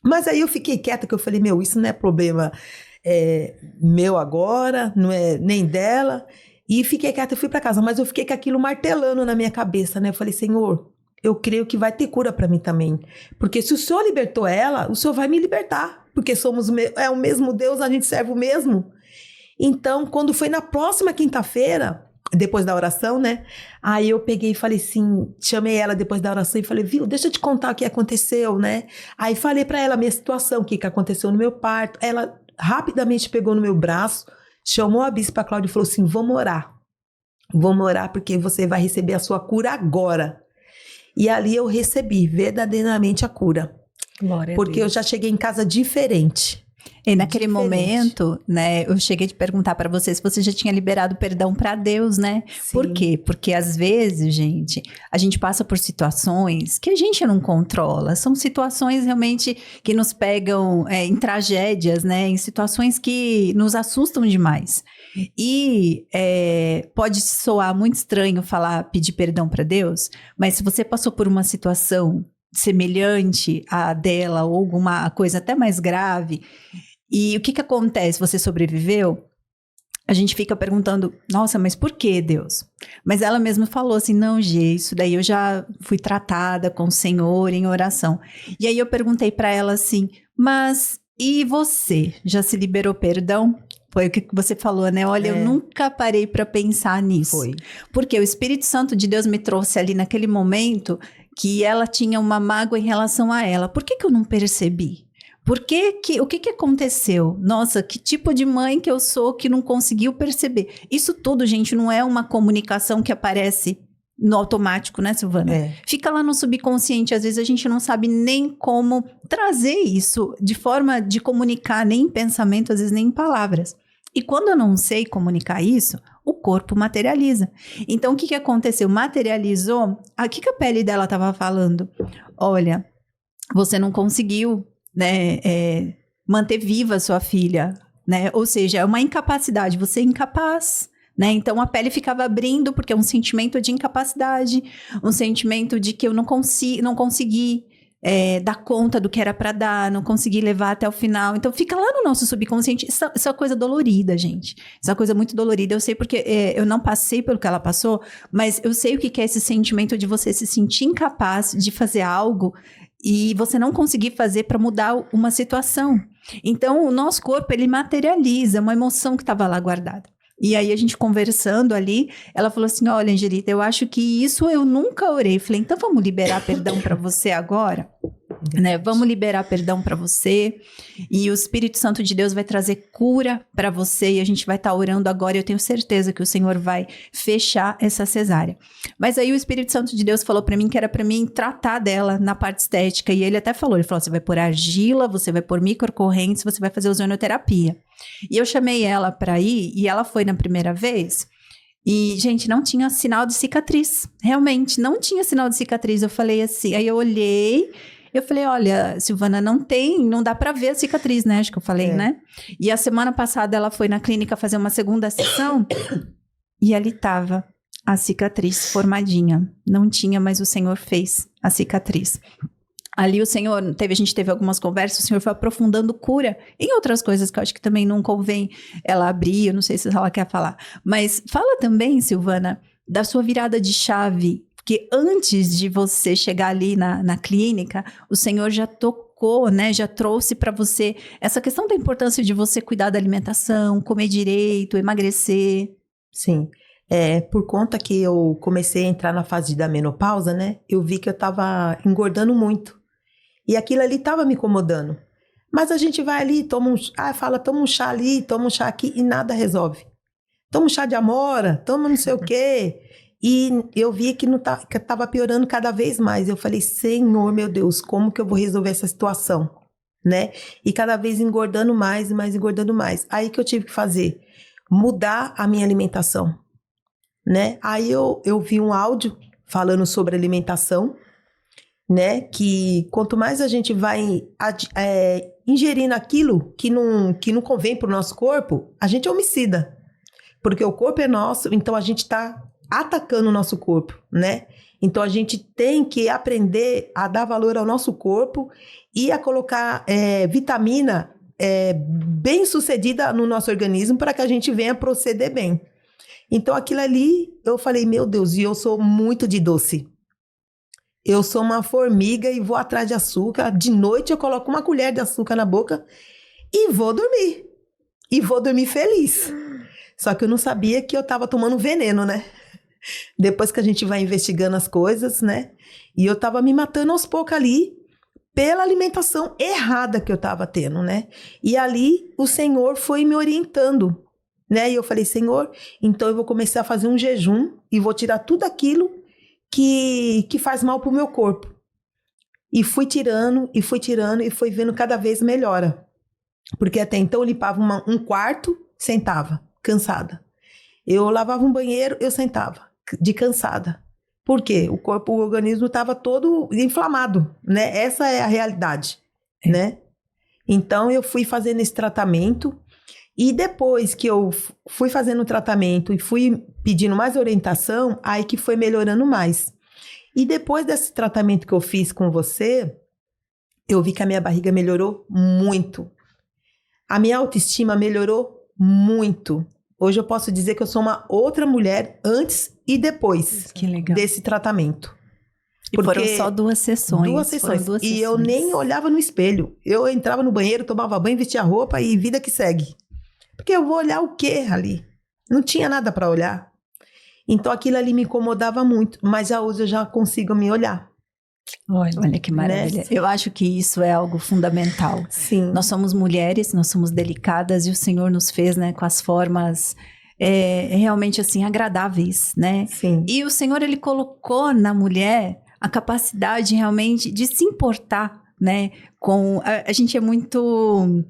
Mas aí eu fiquei quieta, que eu falei, isso não é problema meu agora, não é nem dela. E fiquei quieta, eu fui para casa, mas eu fiquei com aquilo martelando na minha cabeça, né? Eu falei, Senhor, eu creio que vai ter cura para mim também. Porque se o Senhor libertou ela, o Senhor vai me libertar. Porque é o mesmo Deus, a gente serve o mesmo. Então, quando foi na próxima quinta-feira, depois da oração, né? Aí eu peguei e falei assim, chamei ela depois da oração e falei, deixa eu te contar o que aconteceu, né? Aí falei pra ela a minha situação, o que aconteceu no meu parto. Ela rapidamente pegou no meu braço, chamou a bispa Cláudia e falou assim, vamos orar porque você vai receber a sua cura agora. E ali eu recebi verdadeiramente a cura. Glória porque a Deus. Eu já cheguei em casa diferente. E naquele momento, né, eu cheguei a te perguntar para você se você já tinha liberado perdão para Deus, né? Sim. Por quê? Porque às vezes, gente, a gente passa por situações que a gente não controla. São situações realmente que nos pegam em tragédias, né? Em situações que nos assustam demais. E pode soar muito estranho pedir perdão para Deus, mas se você passou por uma situação semelhante à dela ou alguma coisa até mais grave, e o que acontece? Você sobreviveu? A gente fica perguntando, nossa, mas por que, Deus? Mas ela mesma falou assim, não, Gê, isso daí eu já fui tratada com o Senhor em oração. E aí eu perguntei para ela assim, mas e você? Já se liberou perdão? Foi o que você falou, né? Olha, eu nunca parei para pensar nisso. Foi. Porque o Espírito Santo de Deus me trouxe ali naquele momento que ela tinha uma mágoa em relação a ela. Por que eu não percebi? O que aconteceu? Nossa, que tipo de mãe que eu sou que não conseguiu perceber? Isso tudo, gente, não é uma comunicação que aparece no automático, né, Silvana? Fica lá no subconsciente. Às vezes a gente não sabe nem como trazer isso de forma de comunicar, nem em pensamento, às vezes nem em palavras. E quando eu não sei comunicar isso, o corpo materializa. Então, o que aconteceu? Materializou. O que a pele dela estava falando? Olha, você não conseguiu, né, manter viva a sua filha, né? Ou seja, é uma incapacidade. Você é incapaz, né? Então, a pele ficava abrindo porque é um sentimento de incapacidade, um sentimento de que eu não consegui dar conta do que era para dar, não consegui levar até o final. Então, fica lá no nosso subconsciente. Isso é uma coisa dolorida, gente. Isso é uma coisa muito dolorida. Eu sei porque eu não passei pelo que ela passou, mas eu sei o que é esse sentimento de você se sentir incapaz de fazer algo e você não conseguir fazer para mudar uma situação. Então, o nosso corpo, ele materializa uma emoção que estava lá guardada. E aí, a gente conversando ali, ela falou assim, olha, Angelita, eu acho que isso eu nunca orei. Eu falei, então vamos liberar perdão para você agora? Né? Vamos liberar perdão para você. E o Espírito Santo de Deus vai trazer cura para você. E a gente vai estar orando agora. E eu tenho certeza que o Senhor vai fechar essa cesárea. Mas aí o Espírito Santo de Deus falou para mim que era para mim tratar dela na parte estética. E ele até falou, você vai pôr argila, você vai pôr microcorrentes, você vai fazer ozonoterapia. E eu chamei ela para ir, e ela foi na primeira vez, E, gente, não tinha sinal de cicatriz. Realmente, não tinha sinal de cicatriz. Eu falei assim, aí eu olhei, eu falei, olha, Silvana, não dá pra ver a cicatriz, né? Acho que eu falei, né? E a semana passada ela foi na clínica fazer uma segunda sessão e ali tava a cicatriz formadinha. Não tinha, mas o Senhor fez a cicatriz. Ali o Senhor, a gente teve algumas conversas, o Senhor foi aprofundando cura em outras coisas que eu acho que também não convém ela abrir, eu não sei se ela quer falar. Mas fala também, Silvana, da sua virada de chave, porque antes de você chegar ali na clínica, o Senhor já tocou, né, já trouxe para você essa questão da importância de você cuidar da alimentação, comer direito, emagrecer. Sim. Por conta que eu comecei a entrar na fase da menopausa, né, eu vi que eu tava engordando muito. E aquilo ali estava me incomodando. Mas a gente vai ali, toma um chá ali, toma um chá aqui e nada resolve. Toma um chá de amora, toma não sei o quê. E eu vi que estava piorando cada vez mais. Eu falei, Senhor, meu Deus, como que eu vou resolver essa situação? Né? E cada vez engordando mais e mais engordando mais. Aí que eu tive que fazer? Mudar a minha alimentação. Né? Aí eu vi um áudio falando sobre alimentação, né, que quanto mais a gente vai ingerindo aquilo que não convém para o nosso corpo, a gente é homicida, porque o corpo é nosso, então a gente está atacando o nosso corpo, né? Então a gente tem que aprender a dar valor ao nosso corpo e a colocar vitamina bem sucedida no nosso organismo para que a gente venha proceder bem. Então aquilo ali, eu falei, meu Deus, e eu sou muito de doce. Eu sou uma formiga e vou atrás de açúcar. De noite eu coloco uma colher de açúcar na boca e vou dormir. E vou dormir feliz. Só que eu não sabia que eu estava tomando veneno, né? Depois que a gente vai investigando as coisas, né? E eu estava me matando aos poucos ali pela alimentação errada que eu estava tendo, né? E ali o Senhor foi me orientando, né? E eu falei, Senhor, então eu vou começar a fazer um jejum e vou tirar tudo aquilo que faz mal pro meu corpo. E fui tirando, e fui vendo cada vez melhora. Porque até então eu limpava um quarto, sentava, cansada. Eu lavava um banheiro, eu sentava, de cansada. Por quê? O organismo estava todo inflamado, né? Essa é a realidade, né? Então eu fui fazendo esse tratamento. E depois que eu fui fazendo o tratamento e fui pedindo mais orientação, aí que foi melhorando mais. E depois desse tratamento que eu fiz com você, eu vi que a minha barriga melhorou muito. A minha autoestima melhorou muito. Hoje eu posso dizer que eu sou uma outra mulher antes e depois desse tratamento. E foram só 2 sessões. 2 sessões. E eu nem olhava no espelho. Eu entrava no banheiro, tomava banho, vestia roupa e vida que segue. Porque eu vou olhar o quê ali? Não tinha nada para olhar. Então aquilo ali me incomodava muito, mas hoje eu já consigo me olhar. Olha que maravilha. Né? Eu acho que isso é algo fundamental. Sim. Nós somos mulheres, nós somos delicadas e o Senhor nos fez, né, com as formas realmente assim agradáveis, né? Sim. E o Senhor, ele colocou na mulher a capacidade realmente de se importar, né? A gente é muito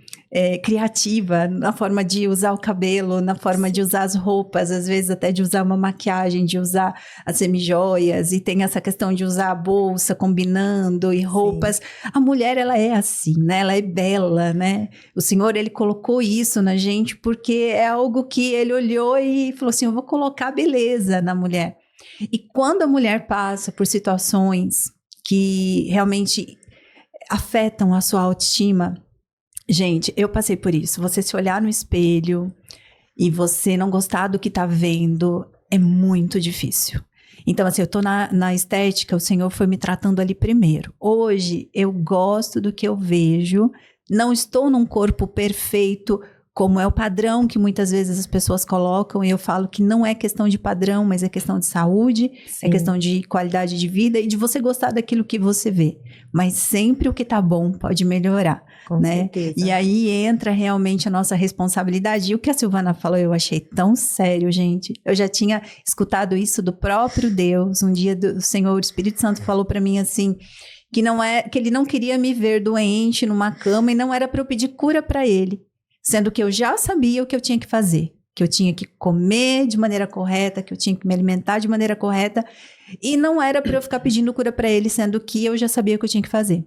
criativa na forma de usar o cabelo, na forma de usar as roupas, às vezes até de usar uma maquiagem, de usar as semijoias, e tem essa questão de usar a bolsa combinando e roupas. Sim. A mulher, ela é assim, né? Ela é bela, né? O Senhor, ele colocou isso na gente porque é algo que ele olhou e falou assim, eu vou colocar beleza na mulher. E quando a mulher passa por situações que realmente afetam a sua autoestima, gente, eu passei por isso. Você se olhar no espelho e você não gostar do que tá vendo é muito difícil. Então, assim, eu tô na estética, o Senhor foi me tratando ali primeiro. Hoje, eu gosto do que eu vejo, não estou num corpo perfeito, como é o padrão que muitas vezes as pessoas colocam, e eu falo que não é questão de padrão, mas é questão de saúde, sim, é questão de qualidade de vida e de você gostar daquilo que você vê. Mas sempre o que tá bom pode melhorar, com né? certeza. E aí entra realmente a nossa responsabilidade. E o que a Silvana falou, eu achei tão sério, gente. Eu já tinha escutado isso do próprio Deus. Um dia o Senhor, o Espírito Santo falou para mim assim, que ele não queria me ver doente numa cama e não era para eu pedir cura para ele. Sendo que eu já sabia o que eu tinha que fazer, que eu tinha que comer de maneira correta, que eu tinha que me alimentar de maneira correta, e não era para eu ficar pedindo cura para ele, sendo que eu já sabia o que eu tinha que fazer.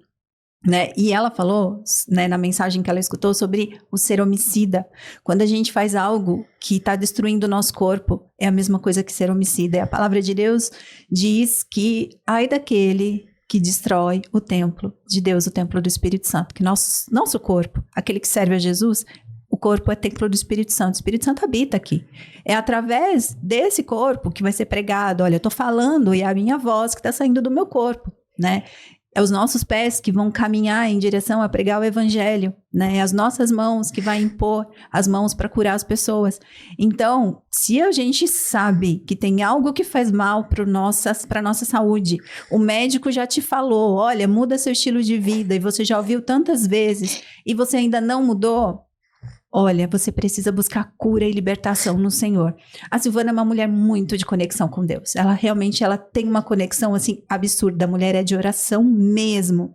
Né? E ela falou, né, na mensagem que ela escutou sobre o ser homicida. Quando a gente faz algo que está destruindo o nosso corpo, é a mesma coisa que ser homicida. E a palavra de Deus diz que ai daquele que destrói o templo de Deus, o templo do Espírito Santo. Que nosso corpo, aquele que serve a Jesus, o corpo é templo do Espírito Santo. O Espírito Santo habita aqui. É através desse corpo que vai ser pregado. Olha, eu estou falando e é a minha voz que está saindo do meu corpo, né? É os nossos pés que vão caminhar em direção a pregar o evangelho, né? É as nossas mãos que vai impor as mãos para curar as pessoas. Então, se a gente sabe que tem algo que faz mal para nossa saúde, o médico já te falou, olha, muda seu estilo de vida, e você já ouviu tantas vezes, e você ainda não mudou, olha, você precisa buscar cura e libertação no Senhor. A Silvana é uma mulher muito de conexão com Deus. Ela realmente tem uma conexão assim absurda. A mulher é de oração mesmo.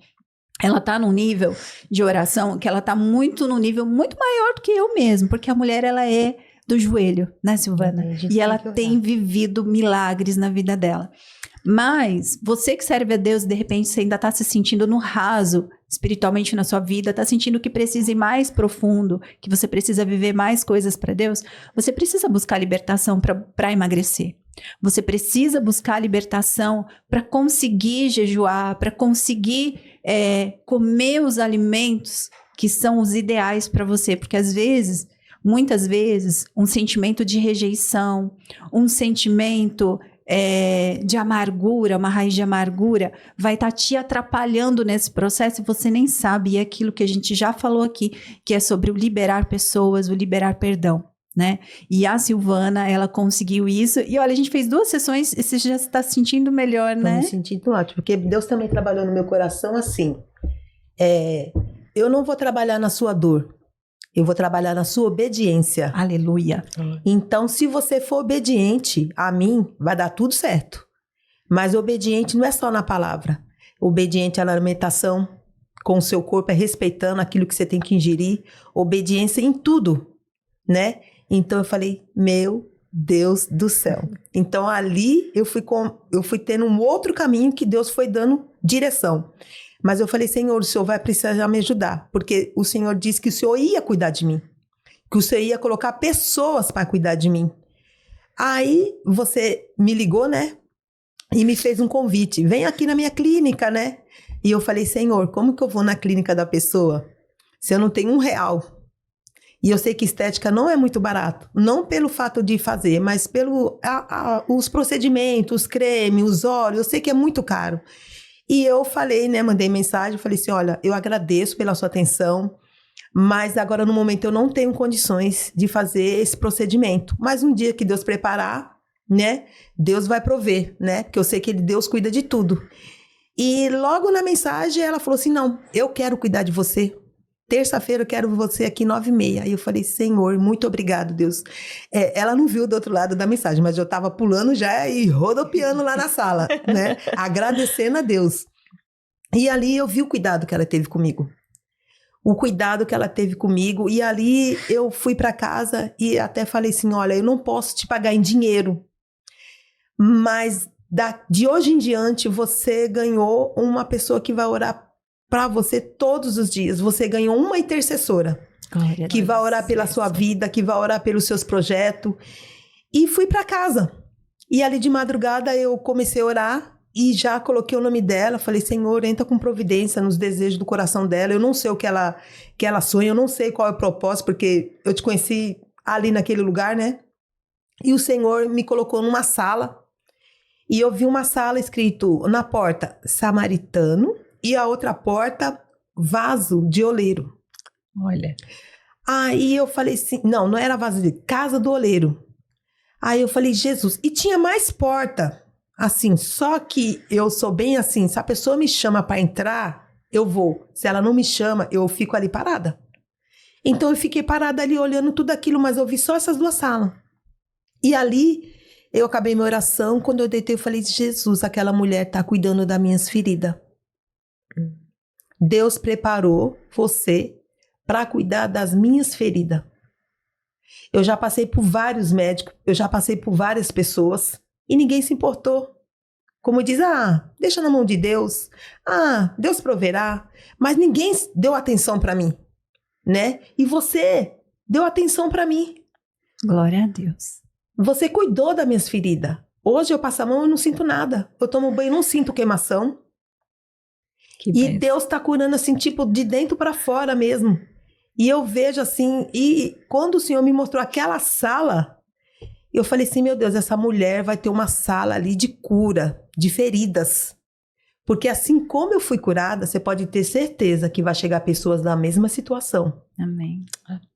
Ela tá num nível de oração que ela tá num nível muito maior do que eu mesmo, porque a mulher ela é do joelho, né, Silvana? E ela tem vivido milagres na vida dela. Mas você que serve a Deus, de repente você ainda está se sentindo no raso espiritualmente na sua vida, está sentindo que precisa ir mais profundo, que você precisa viver mais coisas para Deus, você precisa buscar libertação para emagrecer. Você precisa buscar libertação para conseguir jejuar, para conseguir comer os alimentos que são os ideais para você, porque às vezes, muitas vezes, um sentimento de rejeição, um sentimento de amargura, uma raiz de amargura, vai estar te atrapalhando nesse processo e você nem sabe. E é aquilo que a gente já falou aqui, que é sobre o liberar pessoas, o liberar perdão, né? E a Silvana, ela conseguiu isso. E olha, a gente fez 2 sessões e você já está se sentindo melhor, né? Estou me sentindo ótimo, porque Deus também trabalhou no meu coração assim. Eu não vou trabalhar na sua dor. Eu vou trabalhar na sua obediência. Aleluia. Então, se você for obediente a mim, vai dar tudo certo. Mas obediente não é só na palavra. Obediente à alimentação, com o seu corpo, é respeitando aquilo que você tem que ingerir. Obediência em tudo, né? Então, eu falei, meu Deus do céu. Então, ali, eu fui tendo um outro caminho que Deus foi dando direção. Mas eu falei, Senhor, o Senhor vai precisar me ajudar, porque o Senhor disse que o Senhor ia cuidar de mim, que o Senhor ia colocar pessoas para cuidar de mim. Aí você me ligou, né? E me fez um convite, vem aqui na minha clínica, né? E eu falei, Senhor, como que eu vou na clínica da pessoa se eu não tenho R$1? E eu sei que estética não é muito barato, não pelo fato de fazer, mas pelo os procedimentos, os cremes, os óleos, eu sei que é muito caro. E eu falei, né, mandei mensagem, falei assim, olha, eu agradeço pela sua atenção, mas agora no momento eu não tenho condições de fazer esse procedimento. Mas um dia que Deus preparar, né, Deus vai prover, né, porque eu sei que Deus cuida de tudo. E logo na mensagem ela falou assim, não, eu quero cuidar de você. Terça-feira eu quero você aqui 9h30. Aí eu falei, Senhor, muito obrigado, Deus. Ela não viu do outro lado da mensagem, mas eu tava pulando já e rodopiando lá na sala, né? Agradecendo a Deus. E ali eu vi o cuidado que ela teve comigo. O cuidado que ela teve comigo. E ali eu fui para casa e até falei assim, olha, eu não posso te pagar em dinheiro, mas de hoje em diante você ganhou uma pessoa que vai orar para você todos os dias. Você ganhou uma intercessora que vai orar pela sua vida, que vai orar pelos seus projetos. E fui para casa. E ali de madrugada eu comecei a orar e já coloquei o nome dela. Falei, Senhor, entra com providência nos desejos do coração dela. Eu não sei o que ela sonha, eu não sei qual é o propósito, porque eu te conheci ali naquele lugar, né? E o Senhor me colocou numa sala. E eu vi uma sala escrito na porta, samaritano, e a outra porta, vaso de oleiro. Olha. Aí eu falei assim, não era vaso de casa do oleiro. Aí eu falei, Jesus, e tinha mais porta, assim, só que eu sou bem assim, se a pessoa me chama para entrar, eu vou. Se ela não me chama, eu fico ali parada. Então eu fiquei parada ali olhando tudo aquilo, mas eu vi só essas 2 salas. E ali eu acabei minha oração, quando eu deitei eu falei, Jesus, aquela mulher tá cuidando das minhas feridas. Deus preparou você para cuidar das minhas feridas. Eu já passei por vários médicos, eu já passei por várias pessoas e ninguém se importou. Como diz, deixa na mão de Deus, Deus proverá, mas ninguém deu atenção para mim, né? E você deu atenção para mim. Glória a Deus. Você cuidou das minhas feridas. Hoje eu passo a mão e não sinto nada. Eu tomo banho e não sinto queimação. Que E bênção. Deus tá curando assim, tipo, de dentro para fora mesmo. E eu vejo assim, e quando o Senhor me mostrou aquela sala, eu falei assim, meu Deus, essa mulher vai ter uma sala ali de cura, de feridas. Porque assim como eu fui curada, você pode ter certeza que vai chegar pessoas na mesma situação. Amém.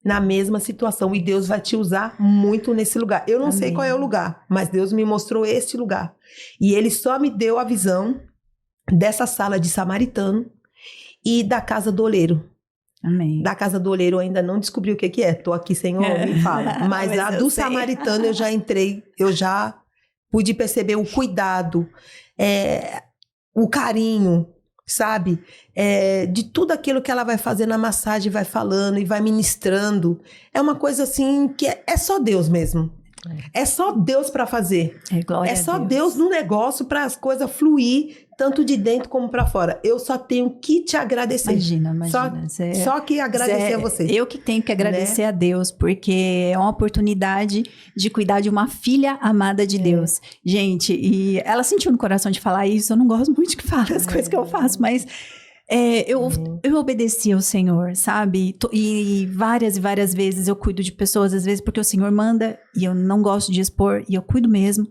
Na mesma situação. E Deus vai te usar muito nesse lugar. Eu não sei Amém. qual é o lugar, mas Deus me mostrou este lugar. E Ele só me deu a visão dessa sala de samaritano e da casa do oleiro. Amém. Da casa do oleiro eu ainda não descobri o que é. Tô aqui sem ouvir fala. Mas a eu do sei. samaritano eu já entrei, eu já pude perceber o cuidado, o carinho, sabe? De tudo aquilo que ela vai fazer na massagem, vai falando e vai ministrando. É uma coisa assim que é só Deus mesmo. É só Deus para fazer. Glória É só a Deus no negócio para as coisas fluir, tanto de dentro como para fora. Eu só tenho que te agradecer. Imagina. Só que agradecer a você. Eu que tenho que agradecer a Deus, porque é uma oportunidade de cuidar de uma filha amada de Deus. Gente, e ela sentiu no coração de falar isso, eu não gosto muito de falar as coisas que eu faço, mas eu obedeci ao Senhor, sabe? E várias vezes eu cuido de pessoas, às vezes porque o Senhor manda e eu não gosto de expor, e eu cuido mesmo.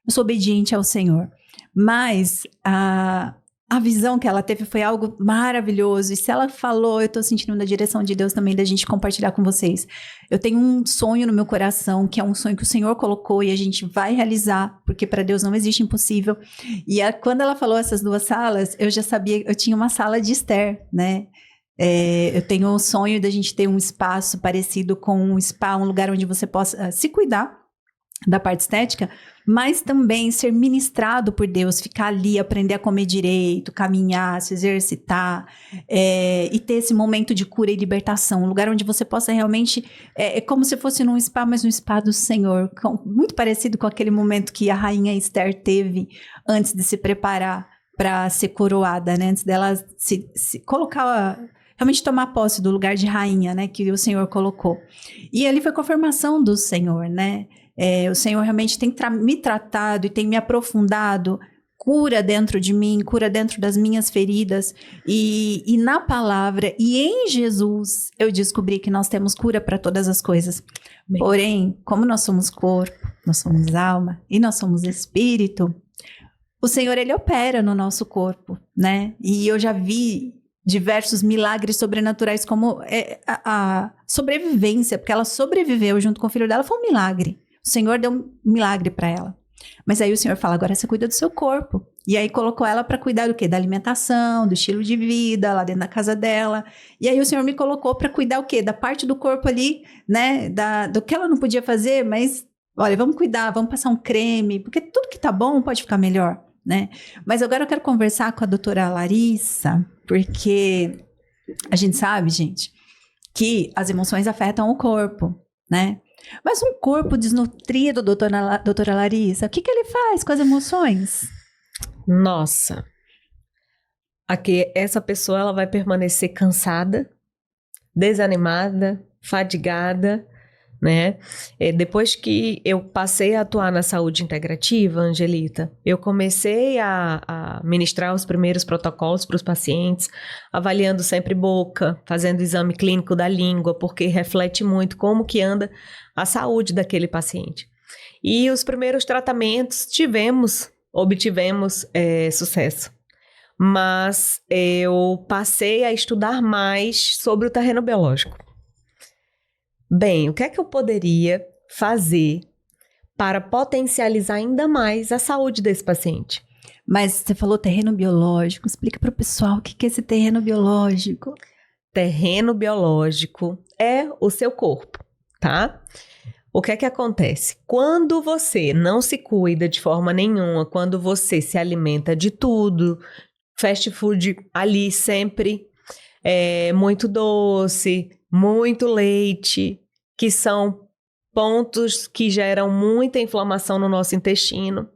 Eu sou obediente ao Senhor. Mas a visão que ela teve foi algo maravilhoso. E se ela falou, eu tô sentindo na direção de Deus também da gente compartilhar com vocês. Eu tenho um sonho no meu coração, que é um sonho que o Senhor colocou e a gente vai realizar, porque para Deus não existe impossível. E quando ela falou essas duas salas, eu já sabia, eu tinha uma sala de Esther, né? Eu tenho o sonho da gente ter um espaço parecido com um spa, um lugar onde você possa se cuidar da parte estética, mas também ser ministrado por Deus, ficar ali, aprender a comer direito, caminhar, se exercitar, e ter esse momento de cura e libertação, um lugar onde você possa realmente, é como se fosse num spa, mas num spa do Senhor, muito parecido com aquele momento que a rainha Esther teve antes de se preparar para ser coroada, né? Antes dela se colocar, realmente tomar posse do lugar de rainha, né? Que o Senhor colocou. E ali foi confirmação do Senhor, né? O Senhor realmente tem me tratado e tem me aprofundado, cura dentro de mim, cura dentro das minhas feridas, e na palavra e em Jesus eu descobri que nós temos cura para todas as coisas. Bem. Porém, como nós somos corpo, nós somos alma e nós somos espírito, o Senhor, Ele opera no nosso corpo, né? E eu já vi diversos milagres sobrenaturais, como a sobrevivência, porque ela sobreviveu junto com o filho dela, foi um milagre. O Senhor deu um milagre para ela. Mas aí o Senhor fala, agora você cuida do seu corpo. E aí colocou ela para cuidar do quê? Da alimentação, do estilo de vida, lá dentro da casa dela. E aí o Senhor me colocou para cuidar o quê? Da parte do corpo ali, né? Do que ela não podia fazer, mas, olha, vamos cuidar, vamos passar um creme, porque tudo que tá bom pode ficar melhor, né? Mas agora eu quero conversar com a doutora Larissa, porque a gente sabe, gente, que as emoções afetam o corpo, né? Mas um corpo desnutrido, doutora Larissa, o que ele faz com as emoções? Nossa, aqui essa pessoa ela vai permanecer cansada, desanimada, fadigada, né? Depois que eu passei a atuar na saúde integrativa, Angelita, eu comecei a ministrar os primeiros protocolos para os pacientes, avaliando sempre boca, fazendo exame clínico da língua, porque reflete muito como que anda a saúde daquele paciente. E os primeiros tratamentos obtivemos sucesso. Mas eu passei a estudar mais sobre o terreno biológico. Bem, o que é que eu poderia fazer para potencializar ainda mais a saúde desse paciente? Mas você falou terreno biológico, explica para o pessoal o que é esse terreno biológico. Terreno biológico é o seu corpo, tá? O que é que acontece? Quando você não se cuida de forma nenhuma, quando você se alimenta de tudo, fast food ali sempre, muito doce, muito leite, que são pontos que geram muita inflamação no nosso intestino.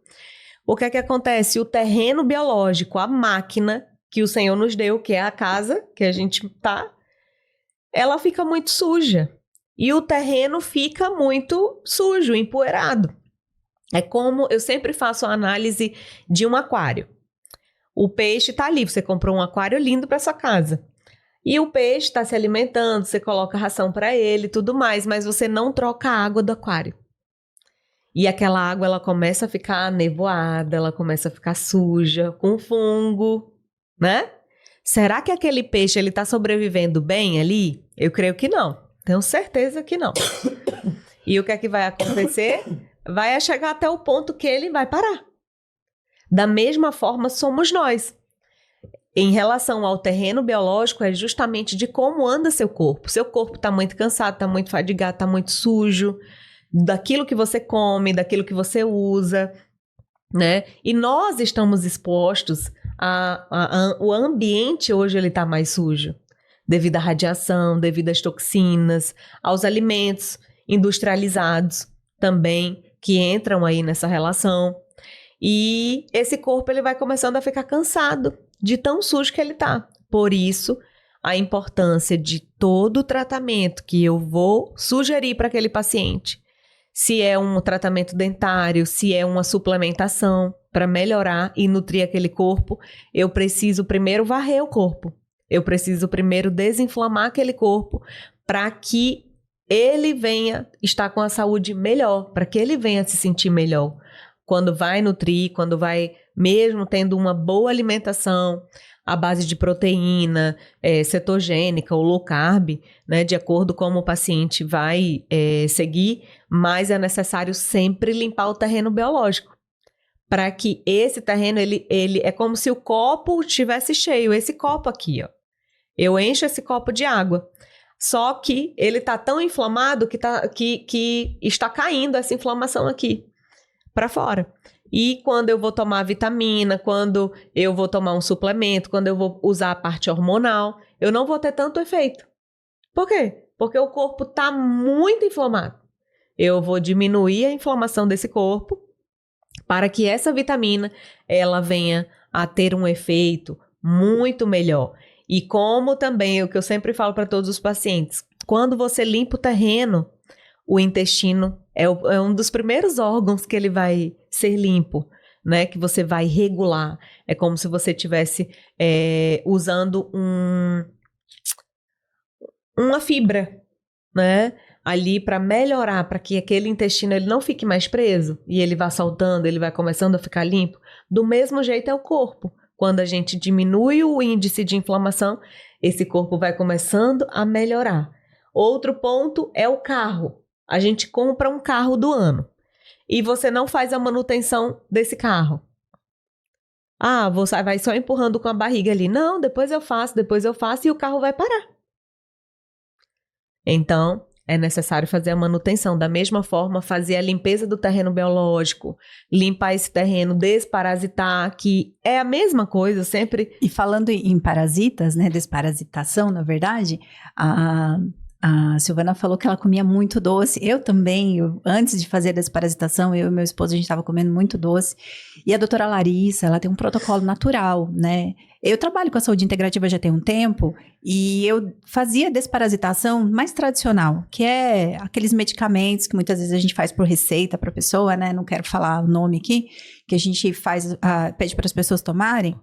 O que é que acontece? O terreno biológico, a máquina que o Senhor nos deu, que é a casa que a gente tá, ela fica muito suja. E o terreno fica muito sujo, empoeirado. É como eu sempre faço a análise de um aquário. O peixe está ali, você comprou um aquário lindo para sua casa. E o peixe está se alimentando, você coloca ração para ele e tudo mais, mas você não troca a água do aquário. E aquela água, ela começa a ficar nevoada, ela começa a ficar suja, com fungo, né? Será que aquele peixe, ele está sobrevivendo bem ali? Eu creio que não. Tenho certeza que não. E o que é que vai acontecer? Vai chegar até o ponto que ele vai parar. Da mesma forma, somos nós. Em relação ao terreno biológico, é justamente de como anda seu corpo. Seu corpo está muito cansado, está muito fadigado, está muito sujo, daquilo que você come, daquilo que você usa, né? E nós estamos expostos o ambiente hoje ele está mais sujo, devido à radiação, devido às toxinas, aos alimentos industrializados também, que entram aí nessa relação. E esse corpo ele vai começando a ficar cansado de tão sujo que ele tá. Por isso, a importância de todo o tratamento que eu vou sugerir para aquele paciente. Se é um tratamento dentário, se é uma suplementação para melhorar e nutrir aquele corpo, eu preciso primeiro varrer o corpo. Eu preciso primeiro desinflamar aquele corpo para que ele venha estar com a saúde melhor, para que ele venha se sentir melhor. Quando vai nutrir, quando vai mesmo tendo uma boa alimentação à base de proteína, cetogênica ou low carb, né, de acordo com como o paciente vai seguir, mas é necessário sempre limpar o terreno biológico, para que esse terreno, ele é como se o copo estivesse cheio, esse copo aqui, ó. Eu encho esse copo de água, só que ele está tão inflamado que está caindo essa inflamação aqui para fora. E quando eu vou tomar vitamina, quando eu vou tomar um suplemento, quando eu vou usar a parte hormonal, eu não vou ter tanto efeito. Por quê? Porque o corpo está muito inflamado. Eu vou diminuir a inflamação desse corpo para que essa vitamina ela venha a ter um efeito muito melhor. E como também, o que eu sempre falo para todos os pacientes, quando você limpa o terreno, o intestino é um dos primeiros órgãos que ele vai ser limpo, né? Que você vai regular. É como se você estivesse usando uma fibra, né? Ali para melhorar, para que aquele intestino ele não fique mais preso e ele vá soltando, ele vai começando a ficar limpo. Do mesmo jeito é o corpo. Quando a gente diminui o índice de inflamação, esse corpo vai começando a melhorar. Outro ponto é o carro. A gente compra um carro do ano e você não faz a manutenção desse carro. Ah, você vai só empurrando com a barriga ali. Não, depois eu faço e o carro vai parar. Então, é necessário fazer a manutenção. Da mesma forma, fazer a limpeza do terreno biológico, limpar esse terreno, desparasitar, que é a mesma coisa, sempre... E falando em parasitas, né, desparasitação, na verdade, a Silvana falou que ela comia muito doce. Eu também, antes de fazer a desparasitação, eu e meu esposo, a gente estava comendo muito doce. E a doutora Larissa, ela tem um protocolo natural, né? Eu trabalho com a saúde integrativa já tem um tempo e eu fazia desparasitação mais tradicional, que é aqueles medicamentos que muitas vezes a gente faz por receita para a pessoa, né? Não quero falar o nome aqui, que a gente faz, pede para as pessoas tomarem.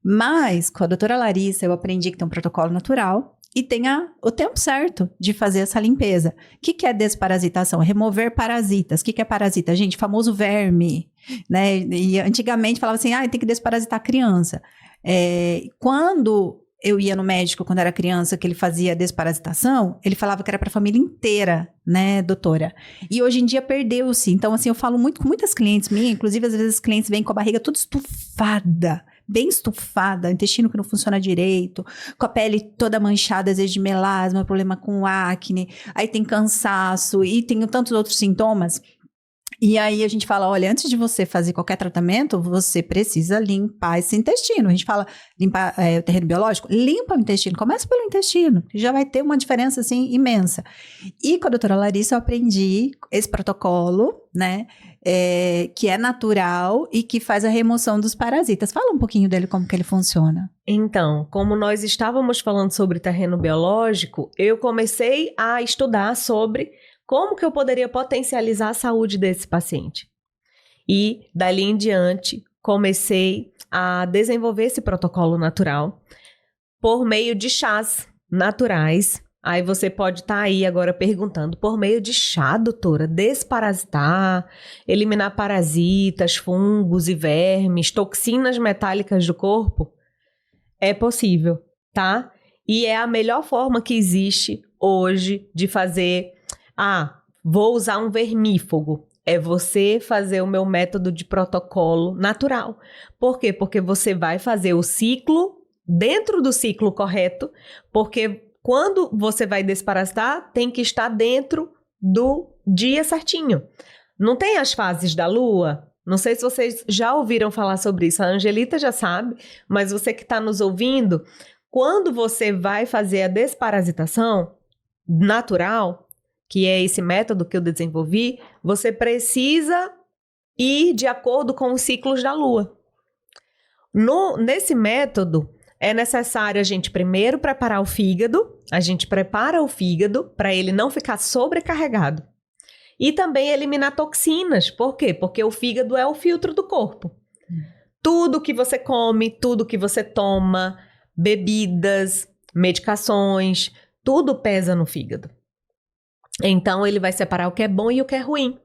Mas com a doutora Larissa eu aprendi que tem um protocolo natural e tem o tempo certo de fazer essa limpeza. O que é desparasitação? Remover parasitas. O que é parasita? Gente, famoso verme, né? E antigamente falava assim, tem que desparasitar a criança. Quando eu ia no médico, quando era criança, que ele fazia desparasitação, ele falava que era para a família inteira, né, doutora? E hoje em dia perdeu-se. Então, assim, eu falo muito com muitas clientes minhas, inclusive às vezes os clientes vêm com a barriga toda estufada, bem estufada, intestino que não funciona direito, com a pele toda manchada, às vezes de melasma, problema com acne, aí tem cansaço e tem tantos outros sintomas. E aí a gente fala, olha, antes de você fazer qualquer tratamento, você precisa limpar esse intestino. A gente fala limpar o terreno biológico, limpa o intestino, começa pelo intestino, que já vai ter uma diferença assim imensa. E com a doutora Larissa eu aprendi esse protocolo, né, que é natural e que faz a remoção dos parasitas. Fala um pouquinho dele, como que ele funciona. Então, como nós estávamos falando sobre terreno biológico, eu comecei a estudar sobre como que eu poderia potencializar a saúde desse paciente. E, dali em diante, comecei a desenvolver esse protocolo natural por meio de chás naturais. Aí você pode estar aí agora perguntando, por meio de chá, doutora, desparasitar, eliminar parasitas, fungos e vermes, toxinas metálicas do corpo? É possível, tá? E é a melhor forma que existe hoje de fazer... vou usar um vermífugo. É você fazer o meu método de protocolo natural. Por quê? Porque você vai fazer o ciclo dentro do ciclo correto, porque quando você vai desparasitar, tem que estar dentro do dia certinho. Não tem as fases da lua? Não sei se vocês já ouviram falar sobre isso. A Angelita já sabe, mas você que está nos ouvindo, quando você vai fazer a desparasitação natural, que é esse método que eu desenvolvi, você precisa ir de acordo com os ciclos da lua. Nesse método, é necessário a gente primeiro preparar o fígado, a gente prepara o fígado para ele não ficar sobrecarregado. E também eliminar toxinas. Por quê? Porque o fígado é o filtro do corpo. Tudo que você come, tudo que você toma, bebidas, medicações, tudo pesa no fígado. Então, ele vai separar o que é bom e o que é ruim.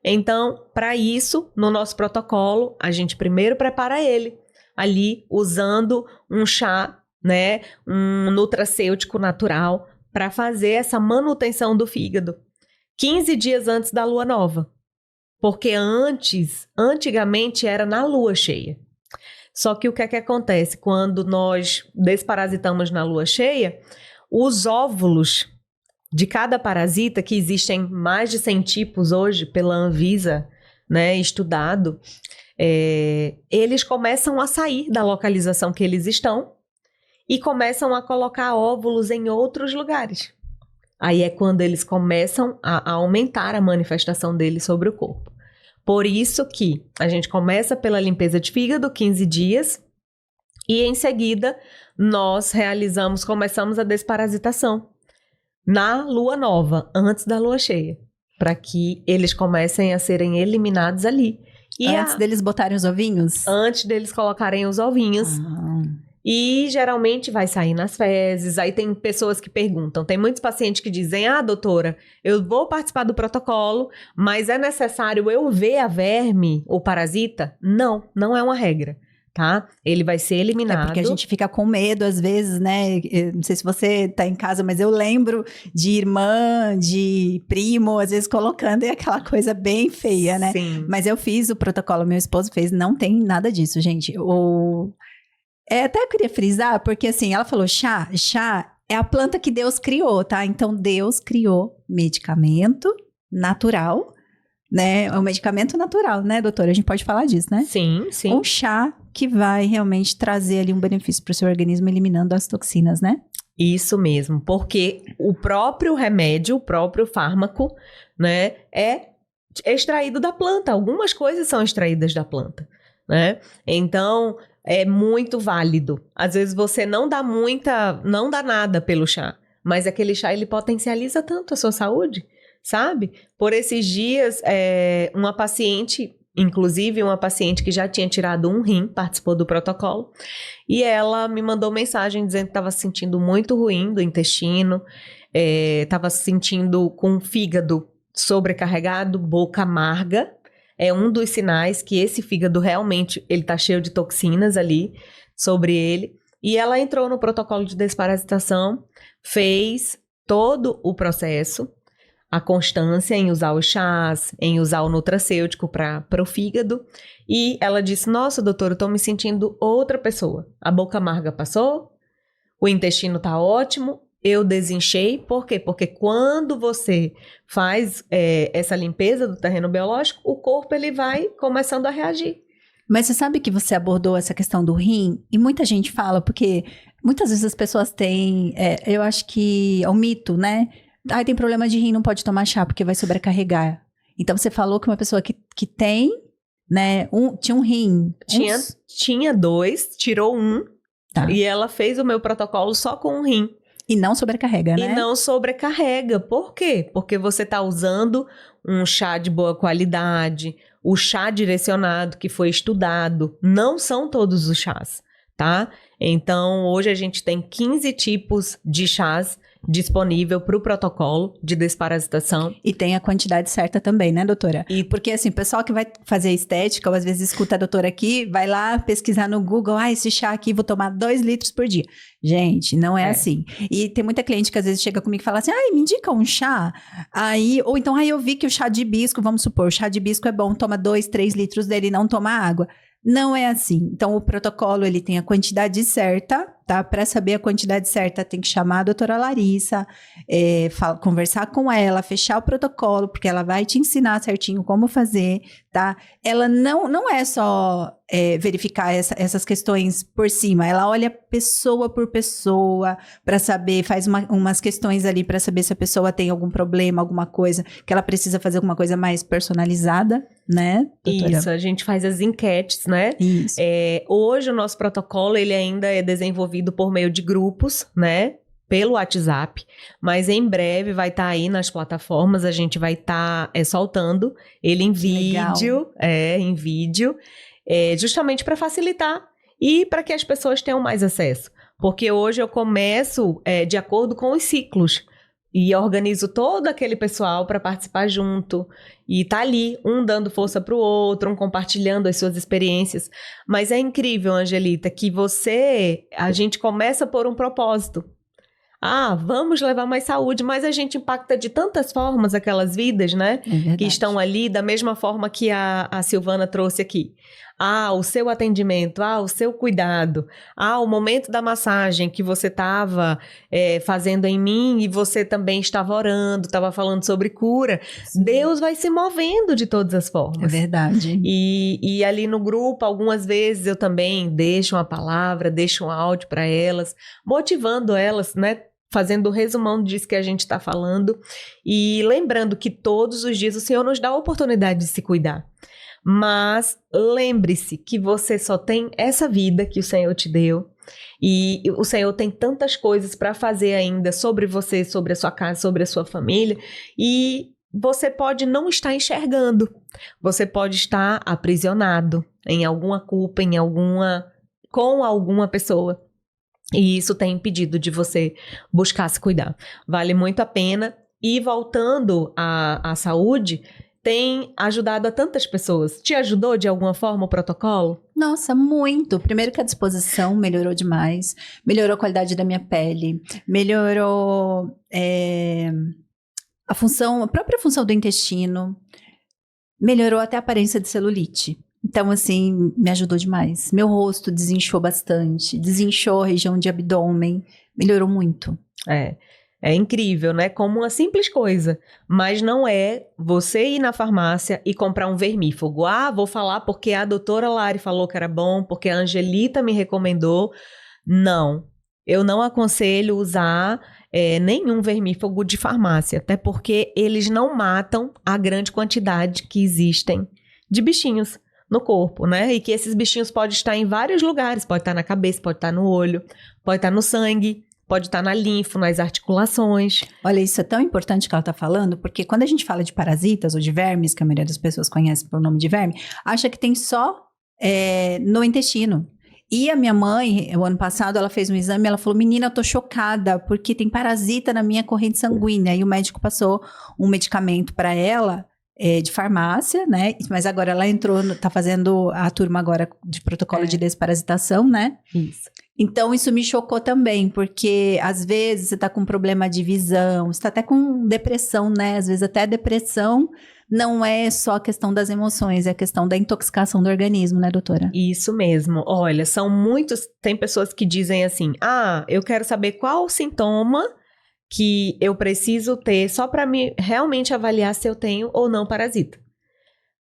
Então, para isso, no nosso protocolo, a gente primeiro prepara ele ali usando um chá, né, um nutracêutico natural para fazer essa manutenção do fígado 15 dias antes da lua nova. Porque antigamente era na lua cheia. Só que o que é que acontece? Quando nós desparasitamos na lua cheia, os óvulos de cada parasita, que existem mais de 100 tipos hoje pela Anvisa, né, estudado, eles começam a sair da localização que eles estão e começam a colocar óvulos em outros lugares. Aí é quando eles começam a aumentar a manifestação deles sobre o corpo. Por isso que a gente começa pela limpeza de fígado, 15 dias, e em seguida nós começamos a desparasitação na lua nova, antes da lua cheia, para que eles comecem a serem eliminados ali. E antes deles botarem os ovinhos? Antes deles colocarem os ovinhos. E geralmente vai sair nas fezes. Aí tem pessoas que perguntam, tem muitos pacientes que dizem, doutora, eu vou participar do protocolo, mas é necessário eu ver a verme, o parasita? Não, não é uma regra. Tá? Ele vai ser eliminado. Porque a gente fica com medo às vezes, né? Eu não sei se você tá em casa, mas eu lembro de irmã, de primo, às vezes colocando, e aquela coisa bem feia, né? Sim. Mas eu fiz o protocolo, meu esposo fez, não tem nada disso, gente. Até eu queria frisar, porque assim, ela falou chá é a planta que Deus criou, tá? Então Deus criou medicamento natural, né? É um medicamento natural, né, doutora? A gente pode falar disso, né? Sim, sim. Um chá que vai realmente trazer ali um benefício para o seu organismo, eliminando as toxinas, né? Isso mesmo, porque o próprio remédio, o próprio fármaco, né, é extraído da planta. Algumas coisas são extraídas da planta, né? Então, é muito válido. Às vezes você não dá nada pelo chá, mas aquele chá, ele potencializa tanto a sua saúde, sabe? Por esses dias, uma paciente que já tinha tirado um rim, participou do protocolo, e ela me mandou mensagem dizendo que estava se sentindo muito ruim do intestino, estava se sentindo com o fígado sobrecarregado, boca amarga. É um dos sinais que esse fígado realmente ele está cheio de toxinas ali sobre ele. E ela entrou no protocolo de desparasitação, fez todo o processo, a constância em usar os chás, em usar o nutracêutico para o fígado. E ela disse, nossa, doutora, eu estou me sentindo outra pessoa. A boca amarga passou, o intestino está ótimo, eu desinchei. Por quê? Porque quando você faz essa limpeza do terreno biológico, o corpo ele vai começando a reagir. Mas você sabe que você abordou essa questão do rim? E muita gente fala, porque muitas vezes as pessoas têm, eu acho que é um mito, né? Ah, tem problema de rim, não pode tomar chá, porque vai sobrecarregar. Então, você falou que uma pessoa que tem, né, tinha um rim. Tinha 2, tirou 1, Tá. e ela fez o meu protocolo só com um rim. E não sobrecarrega, né? E não sobrecarrega. Por quê? Porque você está usando um chá de boa qualidade, o chá direcionado que foi estudado. Não são todos os chás, tá? Então, hoje a gente tem 15 tipos de chás disponível para o protocolo de desparasitação. E tem a quantidade certa também, né, doutora? Porque, assim, o pessoal que vai fazer estética, ou às vezes escuta a doutora aqui, vai lá pesquisar no Google, esse chá aqui, vou tomar 2 litros por dia. Gente, não é assim. E tem muita cliente que às vezes chega comigo e fala assim, me indica um chá. Ou então, eu vi que o chá de hibisco, vamos supor, o chá de hibisco é bom, toma 2, 3 litros dele e não toma água. Não é assim. Então, o protocolo, ele tem a quantidade certa, tá? Para saber a quantidade certa, tem que chamar a doutora Larissa, conversar com ela, fechar o protocolo, porque ela vai te ensinar certinho como fazer, tá? Ela não é só verificar essas questões por cima, ela olha pessoa por pessoa para saber, faz umas questões ali para saber se a pessoa tem algum problema, alguma coisa, que ela precisa fazer alguma coisa mais personalizada, né, doutora? Isso, a gente faz as enquetes, né? Isso. Hoje o nosso protocolo, ele ainda é desenvolvido por meio de grupos, né? Pelo WhatsApp, mas em breve vai estar aí nas plataformas, a gente vai estar soltando ele em vídeo, justamente para facilitar e para que as pessoas tenham mais acesso. Porque hoje eu começo de acordo com os ciclos e organizo todo aquele pessoal para participar junto e tá ali, um dando força para o outro, um compartilhando as suas experiências. Mas é incrível, Angelita, que a gente começa por um propósito. Vamos levar mais saúde, mas a gente impacta de tantas formas aquelas vidas, né? Que estão ali, da mesma forma que a Silvana trouxe aqui. O seu atendimento, o seu cuidado, o momento da massagem que você estava fazendo em mim e você também estava orando, estava falando sobre cura. Sim. Deus vai se movendo de todas as formas. É verdade. E ali no grupo, algumas vezes eu também deixo uma palavra, deixo um áudio para elas, motivando elas, né? Fazendo o resumão disso que a gente está falando e lembrando que todos os dias o Senhor nos dá a oportunidade de se cuidar. Mas lembre-se que você só tem essa vida que o Senhor te deu e o Senhor tem tantas coisas para fazer ainda sobre você, sobre a sua casa, sobre a sua família e você pode não estar enxergando, você pode estar aprisionado em alguma culpa, com alguma pessoa. E isso tem impedido de você buscar se cuidar. Vale muito a pena. E voltando à saúde, tem ajudado a tantas pessoas. Te ajudou de alguma forma o protocolo? Nossa, muito. Primeiro que a disposição melhorou demais. Melhorou a qualidade da minha pele. Melhorou a própria função do intestino. Melhorou até a aparência de celulite. Então, assim, me ajudou demais. Meu rosto desinchou bastante, desinchou a região de abdômen, melhorou muito. É incrível, né? Como uma simples coisa. Mas não é você ir na farmácia e comprar um vermífugo. Vou falar porque a doutora Lari falou que era bom, porque a Angelita me recomendou. Não, eu não aconselho usar nenhum vermífugo de farmácia, até porque eles não matam a grande quantidade que existem de bichinhos no corpo, né? E que esses bichinhos podem estar em vários lugares, pode estar na cabeça, pode estar no olho, pode estar no sangue, pode estar na linfa, nas articulações. Olha, isso é tão importante que ela está falando, porque quando a gente fala de parasitas ou de vermes, que a maioria das pessoas conhece pelo nome de verme, acha que tem só no intestino. E a minha mãe, o ano passado, ela fez um exame e ela falou, menina, eu tô chocada, porque tem parasita na minha corrente sanguínea. E o médico passou um medicamento para ela, de farmácia, né? Mas agora ela tá fazendo a turma agora de protocolo de desparasitação, né? Isso. Então, isso me chocou também, porque às vezes você tá com problema de visão, você tá até com depressão, né? Às vezes até depressão não é só a questão das emoções, é a questão da intoxicação do organismo, né, doutora? Isso mesmo. Olha, tem pessoas que dizem assim, eu quero saber qual o sintoma que eu preciso ter só para me realmente avaliar se eu tenho ou não parasita.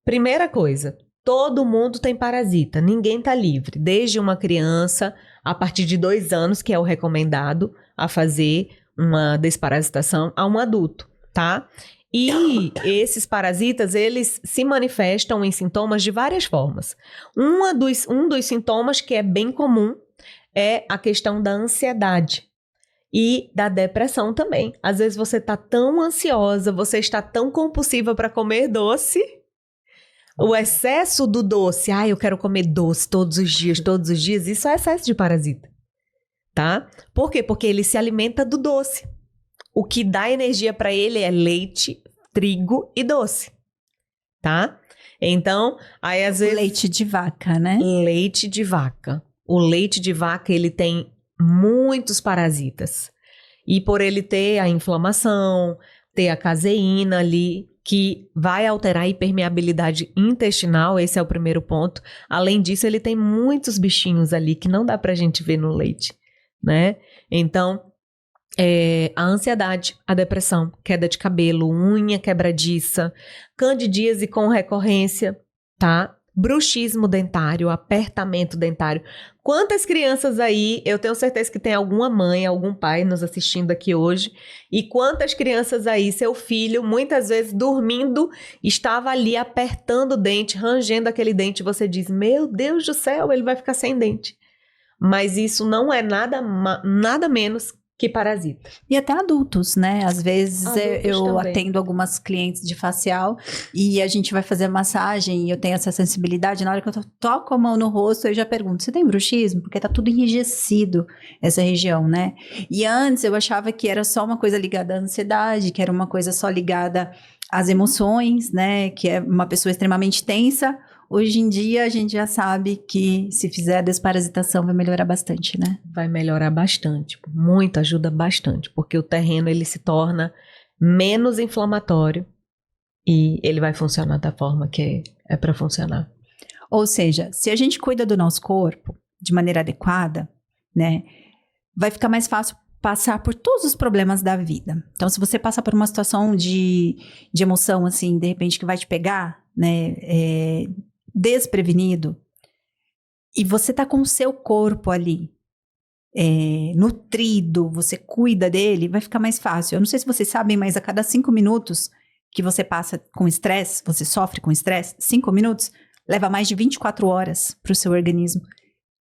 Primeira coisa, todo mundo tem parasita, ninguém tá livre. Desde uma criança, a partir de 2 anos, que é o recomendado a fazer uma desparasitação, a um adulto, tá? E esses parasitas, eles se manifestam em sintomas de várias formas. Um dos sintomas que é bem comum é a questão da ansiedade. E da depressão também. Às vezes você está tão ansiosa, você está tão compulsiva para comer doce. O excesso do doce, eu quero comer doce todos os dias, isso é excesso de parasita, tá? Por quê? Porque ele se alimenta do doce. O que dá energia para ele é leite, trigo e doce, tá? Então, aí às vezes... Leite de vaca, né? Leite de vaca. O leite de vaca, ele tem muitos parasitas. E por ele ter a inflamação, ter a caseína ali, que vai alterar a hipermeabilidade intestinal, esse é o primeiro ponto. Além disso, ele tem muitos bichinhos ali que não dá pra gente ver no leite, né? Então, a ansiedade, a depressão, queda de cabelo, unha quebradiça, candidíase com recorrência, tá? Bruxismo dentário, apertamento dentário. Quantas crianças aí, eu tenho certeza que tem alguma mãe, algum pai nos assistindo aqui hoje, e quantas crianças aí, seu filho, muitas vezes dormindo, estava ali apertando o dente, rangendo aquele dente, e você diz, meu Deus do céu, ele vai ficar sem dente. Mas isso não é nada menos que parasita. E até adultos, né? Às vezes eu também. atendo algumas clientes de facial e a gente vai fazer massagem e eu tenho essa sensibilidade. Na hora que eu toco a mão no rosto, eu já pergunto, você tem bruxismo? Porque tá tudo enrijecido essa região, né? E antes eu achava que era só uma coisa ligada à ansiedade, que era uma coisa só ligada às emoções, né? Que é uma pessoa extremamente tensa. Hoje em dia, a gente já sabe que se fizer a desparasitação vai melhorar bastante, né? Vai melhorar bastante, muito, ajuda bastante, porque o terreno ele se torna menos inflamatório e ele vai funcionar da forma que é para funcionar. Ou seja, se a gente cuida do nosso corpo de maneira adequada, né, vai ficar mais fácil passar por todos os problemas da vida. Então, se você passa por uma situação de emoção, assim, de repente que vai te pegar, né, desprevenido, e você tá com o seu corpo ali, nutrido, você cuida dele, vai ficar mais fácil. Eu não sei se vocês sabem, mas a cada 5 minutos que você passa com estresse, você sofre com estresse, 5 minutos, leva mais de 24 horas para o seu organismo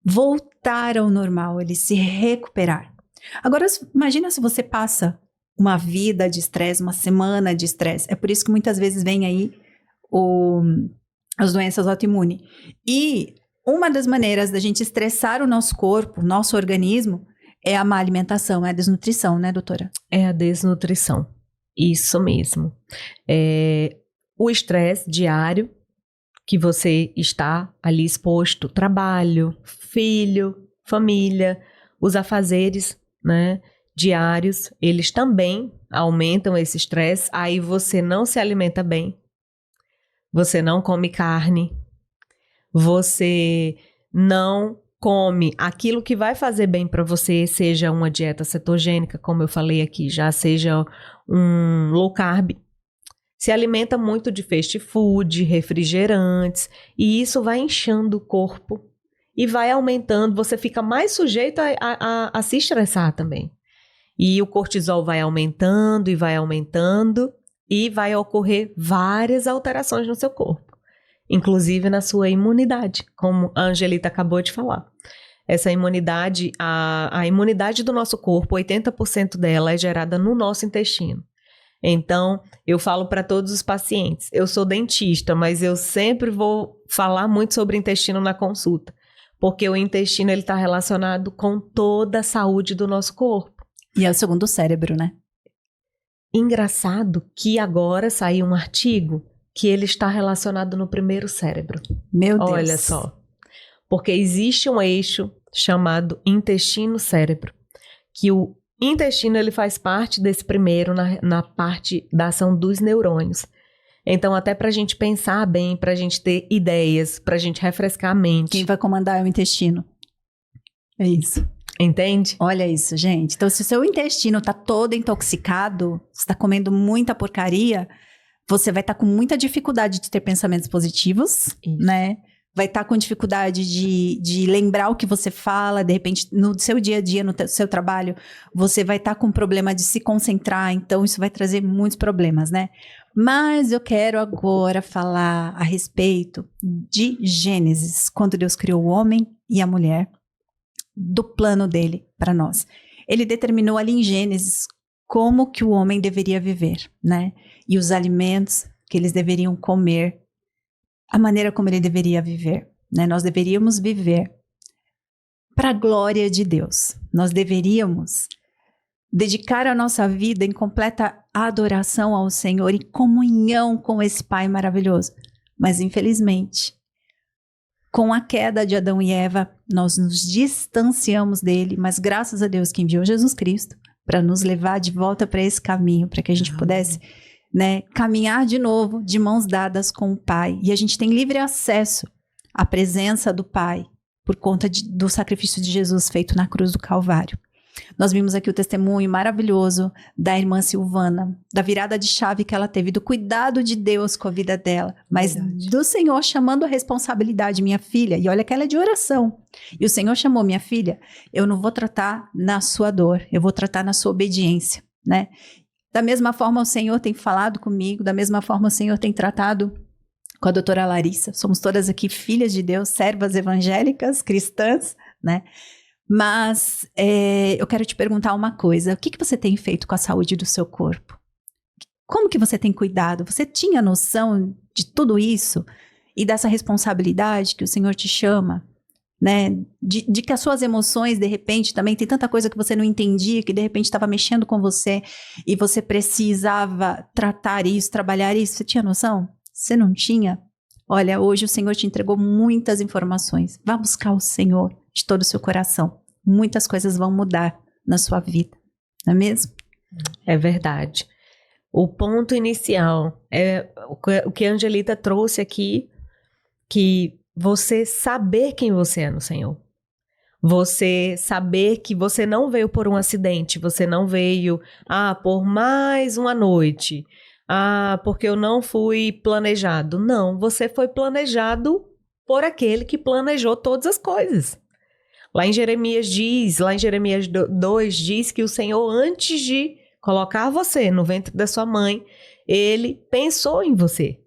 voltar ao normal, ele se recuperar. Agora, imagina se você passa uma vida de estresse, uma semana de estresse. É por isso que muitas vezes vem aí as doenças autoimunes. E uma das maneiras da gente estressar o nosso corpo, nosso organismo, é a má alimentação, é a desnutrição, né, doutora? É a desnutrição, isso mesmo. O estresse diário que você está ali exposto, trabalho, filho, família, os afazeres, né, diários, eles também aumentam esse estresse, aí você não se alimenta bem. Você não come carne, você não come aquilo que vai fazer bem para você, seja uma dieta cetogênica, como eu falei aqui, já seja um low carb. Se alimenta muito de fast food, refrigerantes, e isso vai inchando o corpo e vai aumentando, você fica mais sujeito a se estressar também. E o cortisol vai aumentando e vai aumentando, e vai ocorrer várias alterações no seu corpo, inclusive na sua imunidade, como a Angelita acabou de falar. Essa imunidade, a imunidade do nosso corpo, 80% dela é gerada no nosso intestino. Então, eu falo para todos os pacientes, eu sou dentista, mas eu sempre vou falar muito sobre intestino na consulta, porque o intestino está relacionado com toda a saúde do nosso corpo. E é o segundo cérebro, né? Engraçado que agora saiu um artigo que ele está relacionado no primeiro cérebro. Meu Deus. Olha só. Porque existe um eixo chamado intestino-cérebro, que o intestino ele faz parte desse primeiro na parte da ação dos neurônios. Então, até para a gente pensar bem, para a gente ter ideias, para a gente refrescar a mente. Quem vai comandar é o intestino. É isso. Entende? Olha isso, gente. Então, se o seu intestino tá todo intoxicado, você tá comendo muita porcaria, você vai estar com muita dificuldade de ter pensamentos positivos, Isso. né? Vai estar com dificuldade de lembrar o que você fala, de repente, no seu dia a dia, no seu trabalho, você vai estar com problema de se concentrar, então isso vai trazer muitos problemas, né? Mas eu quero agora falar a respeito de Gênesis, quando Deus criou o homem e a mulher, do plano dele para nós. Ele determinou ali em Gênesis como que o homem deveria viver, né? E os alimentos que eles deveriam comer, a maneira como ele deveria viver, né? Nós deveríamos viver para a glória de Deus. Nós deveríamos dedicar a nossa vida em completa adoração ao Senhor e comunhão com esse Pai maravilhoso. Mas, infelizmente, com a queda de Adão e Eva, nós nos distanciamos dele, mas graças a Deus que enviou Jesus Cristo para nos levar de volta para esse caminho, para que a gente pudesse, né, caminhar de novo de mãos dadas com o Pai. E a gente tem livre acesso à presença do Pai por conta do sacrifício de Jesus feito na cruz do Calvário. Nós vimos aqui o testemunho maravilhoso da irmã Silvana, da virada de chave que ela teve, do cuidado de Deus com a vida dela, mas do Senhor chamando a responsabilidade, minha filha, e olha que ela é de oração, e o Senhor chamou, minha filha, eu não vou tratar na sua dor, eu vou tratar na sua obediência, né? Da mesma forma o Senhor tem falado comigo, da mesma forma o Senhor tem tratado com a doutora Larissa, somos todas aqui filhas de Deus, servas evangélicas, cristãs, né? Mas eu quero te perguntar uma coisa. O que você tem feito com a saúde do seu corpo? Como que você tem cuidado? Você tinha noção de tudo isso? E dessa responsabilidade que o Senhor te chama? Né? De que as suas emoções, de repente, também tem tanta coisa que você não entendia, que de repente estava mexendo com você e você precisava tratar isso, trabalhar isso. Você tinha noção? Você não tinha? Olha, hoje o Senhor te entregou muitas informações. Vá buscar o Senhor de todo o seu coração. Muitas coisas vão mudar na sua vida, não é mesmo? É verdade. O ponto inicial é o que a Angelita trouxe aqui, que você saber quem você é no Senhor. Você saber que você não veio por um acidente, você não veio, por mais uma noite, porque eu não fui planejado. Não, você foi planejado por aquele que planejou todas as coisas. Lá em Jeremias 2 diz que o Senhor, antes de colocar você no ventre da sua mãe, ele pensou em você.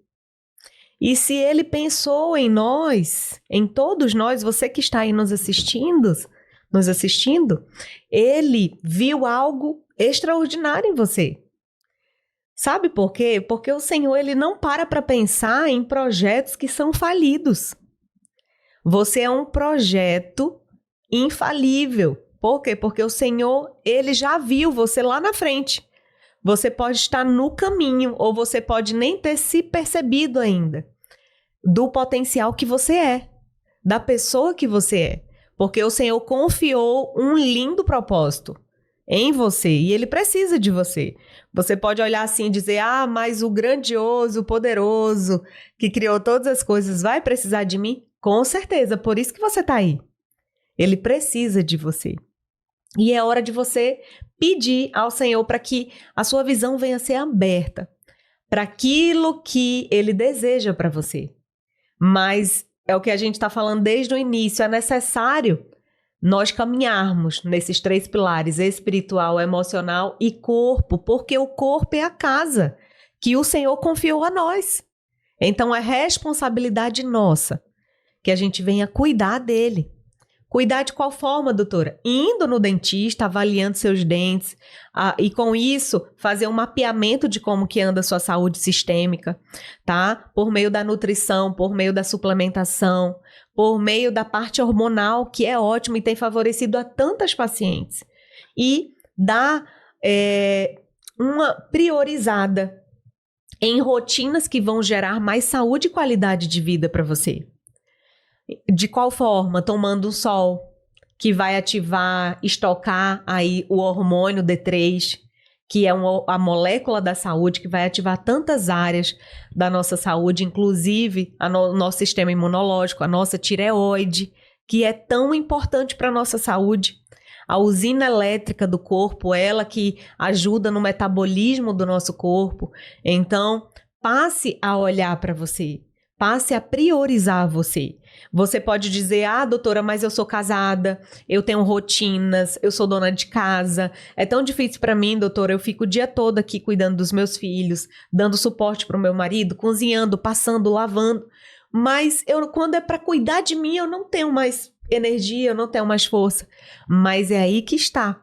E se ele pensou em nós, em todos nós, você que está aí nos assistindo, ele viu algo extraordinário em você. Sabe por quê? Porque o Senhor, ele não para pensar em projetos que são falidos. Você é um projeto infalível. Por quê? Porque o Senhor, ele já viu você lá na frente. Você pode estar no caminho, ou você pode nem ter se percebido ainda do potencial que você é, da pessoa que você é. Porque o Senhor confiou um lindo propósito em você, e ele precisa de você. Você pode olhar assim e dizer, mas o grandioso, o poderoso, que criou todas as coisas, vai precisar de mim? Com certeza, por isso que você está aí. Ele precisa de você. E é hora de você pedir ao Senhor para que a sua visão venha a ser aberta para aquilo que ele deseja para você. Mas é o que a gente está falando desde o início, é necessário nós caminharmos nesses 3 pilares, espiritual, emocional e corpo, porque o corpo é a casa que o Senhor confiou a nós. Então é responsabilidade nossa que a gente venha cuidar dele. Cuidar de qual forma, doutora? Indo no dentista, avaliando seus dentes, e com isso fazer um mapeamento de como que anda a sua saúde sistêmica, tá? Por meio da nutrição, por meio da suplementação, por meio da parte hormonal, que é ótimo e tem favorecido a tantas pacientes. E dar uma priorizada em rotinas que vão gerar mais saúde e qualidade de vida para você. De qual forma? Tomando o sol, que vai ativar, estocar aí o hormônio D3, que é a molécula da saúde, que vai ativar tantas áreas da nossa saúde, inclusive o nosso sistema imunológico, a nossa tireoide, que é tão importante para a nossa saúde. a usina elétrica do corpo, ela que ajuda no metabolismo do nosso corpo. Então, passe a olhar para você, passe a priorizar você. Você pode dizer, doutora, mas eu sou casada, eu tenho rotinas, eu sou dona de casa, é tão difícil para mim, doutora, eu fico o dia todo aqui cuidando dos meus filhos, dando suporte para o meu marido, cozinhando, passando, lavando, mas quando é para cuidar de mim, eu não tenho mais energia, eu não tenho mais força. Mas é aí que está.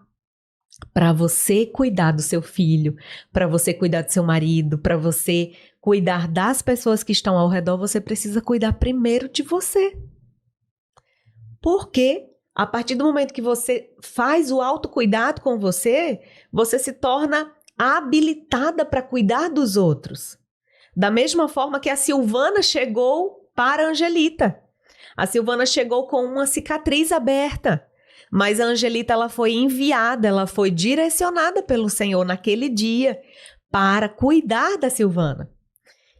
Para você cuidar do seu filho, para você cuidar do seu marido, para você cuidar das pessoas que estão ao redor, você precisa cuidar primeiro de você. Porque a partir do momento que você faz o autocuidado com você, você se torna habilitada para cuidar dos outros. Da mesma forma que a Silvana chegou para a Angelita. A Silvana chegou com uma cicatriz aberta. Mas a Angelita, ela foi enviada, ela foi direcionada pelo Senhor naquele dia para cuidar da Silvana.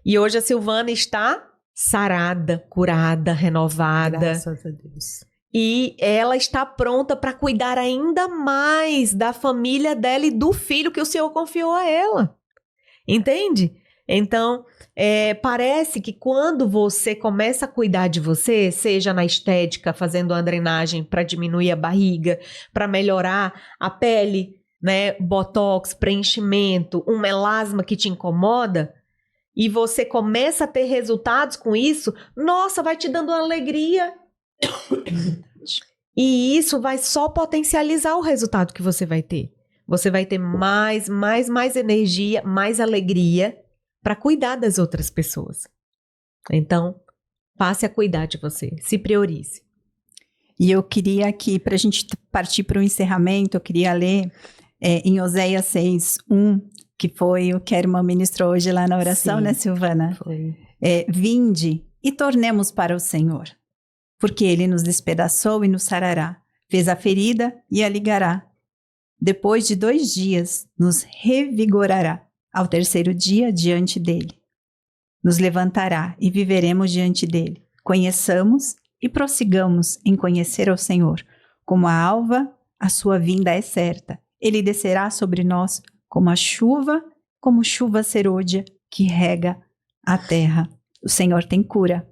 E hoje a Silvana está sarada, curada, renovada. Graças a Deus. E ela está pronta para cuidar ainda mais da família dela e do filho que o Senhor confiou a ela. Entende? Então, parece que quando você começa a cuidar de você, seja na estética, fazendo uma drenagem para diminuir a barriga, para melhorar a pele, né, botox, preenchimento, um melasma que te incomoda, e você começa a ter resultados com isso, nossa, vai te dando uma alegria. E isso vai só potencializar o resultado que você vai ter. Você vai ter mais energia, mais alegria para cuidar das outras pessoas. Então, passe a cuidar de você, se priorize. E eu queria aqui, para a gente partir para o encerramento, eu queria ler em Oséias 6:1, que foi o que a irmã ministrou hoje lá na oração, Sim, né, Silvana? Foi. Vinde e tornemos para o Senhor, porque Ele nos despedaçou e nos sarará, fez a ferida e a ligará. Depois de 2 dias, nos revigorará. Ao terceiro dia, diante dele. Nos levantará e viveremos diante dele. Conheçamos e prossigamos em conhecer ao Senhor. Como a alva, a sua vinda é certa. Ele descerá sobre nós como chuva serôdia que rega a terra. O Senhor tem cura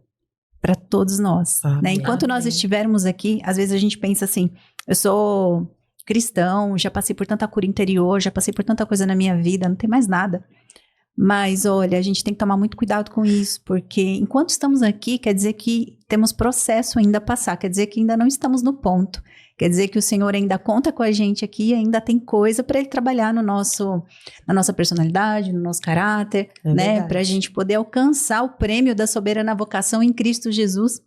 para todos nós. Né? Enquanto nós estivermos aqui, às vezes a gente pensa assim, eu sou cristão, já passei por tanta cura interior, já passei por tanta coisa na minha vida, não tem mais nada. Mas, olha, a gente tem que tomar muito cuidado com isso, porque enquanto estamos aqui, quer dizer que temos processo ainda a passar, quer dizer que ainda não estamos no ponto, quer dizer que o Senhor ainda conta com a gente aqui e ainda tem coisa para Ele trabalhar na nossa personalidade, no nosso caráter, né? Para a gente poder alcançar o prêmio da soberana vocação em Cristo Jesus,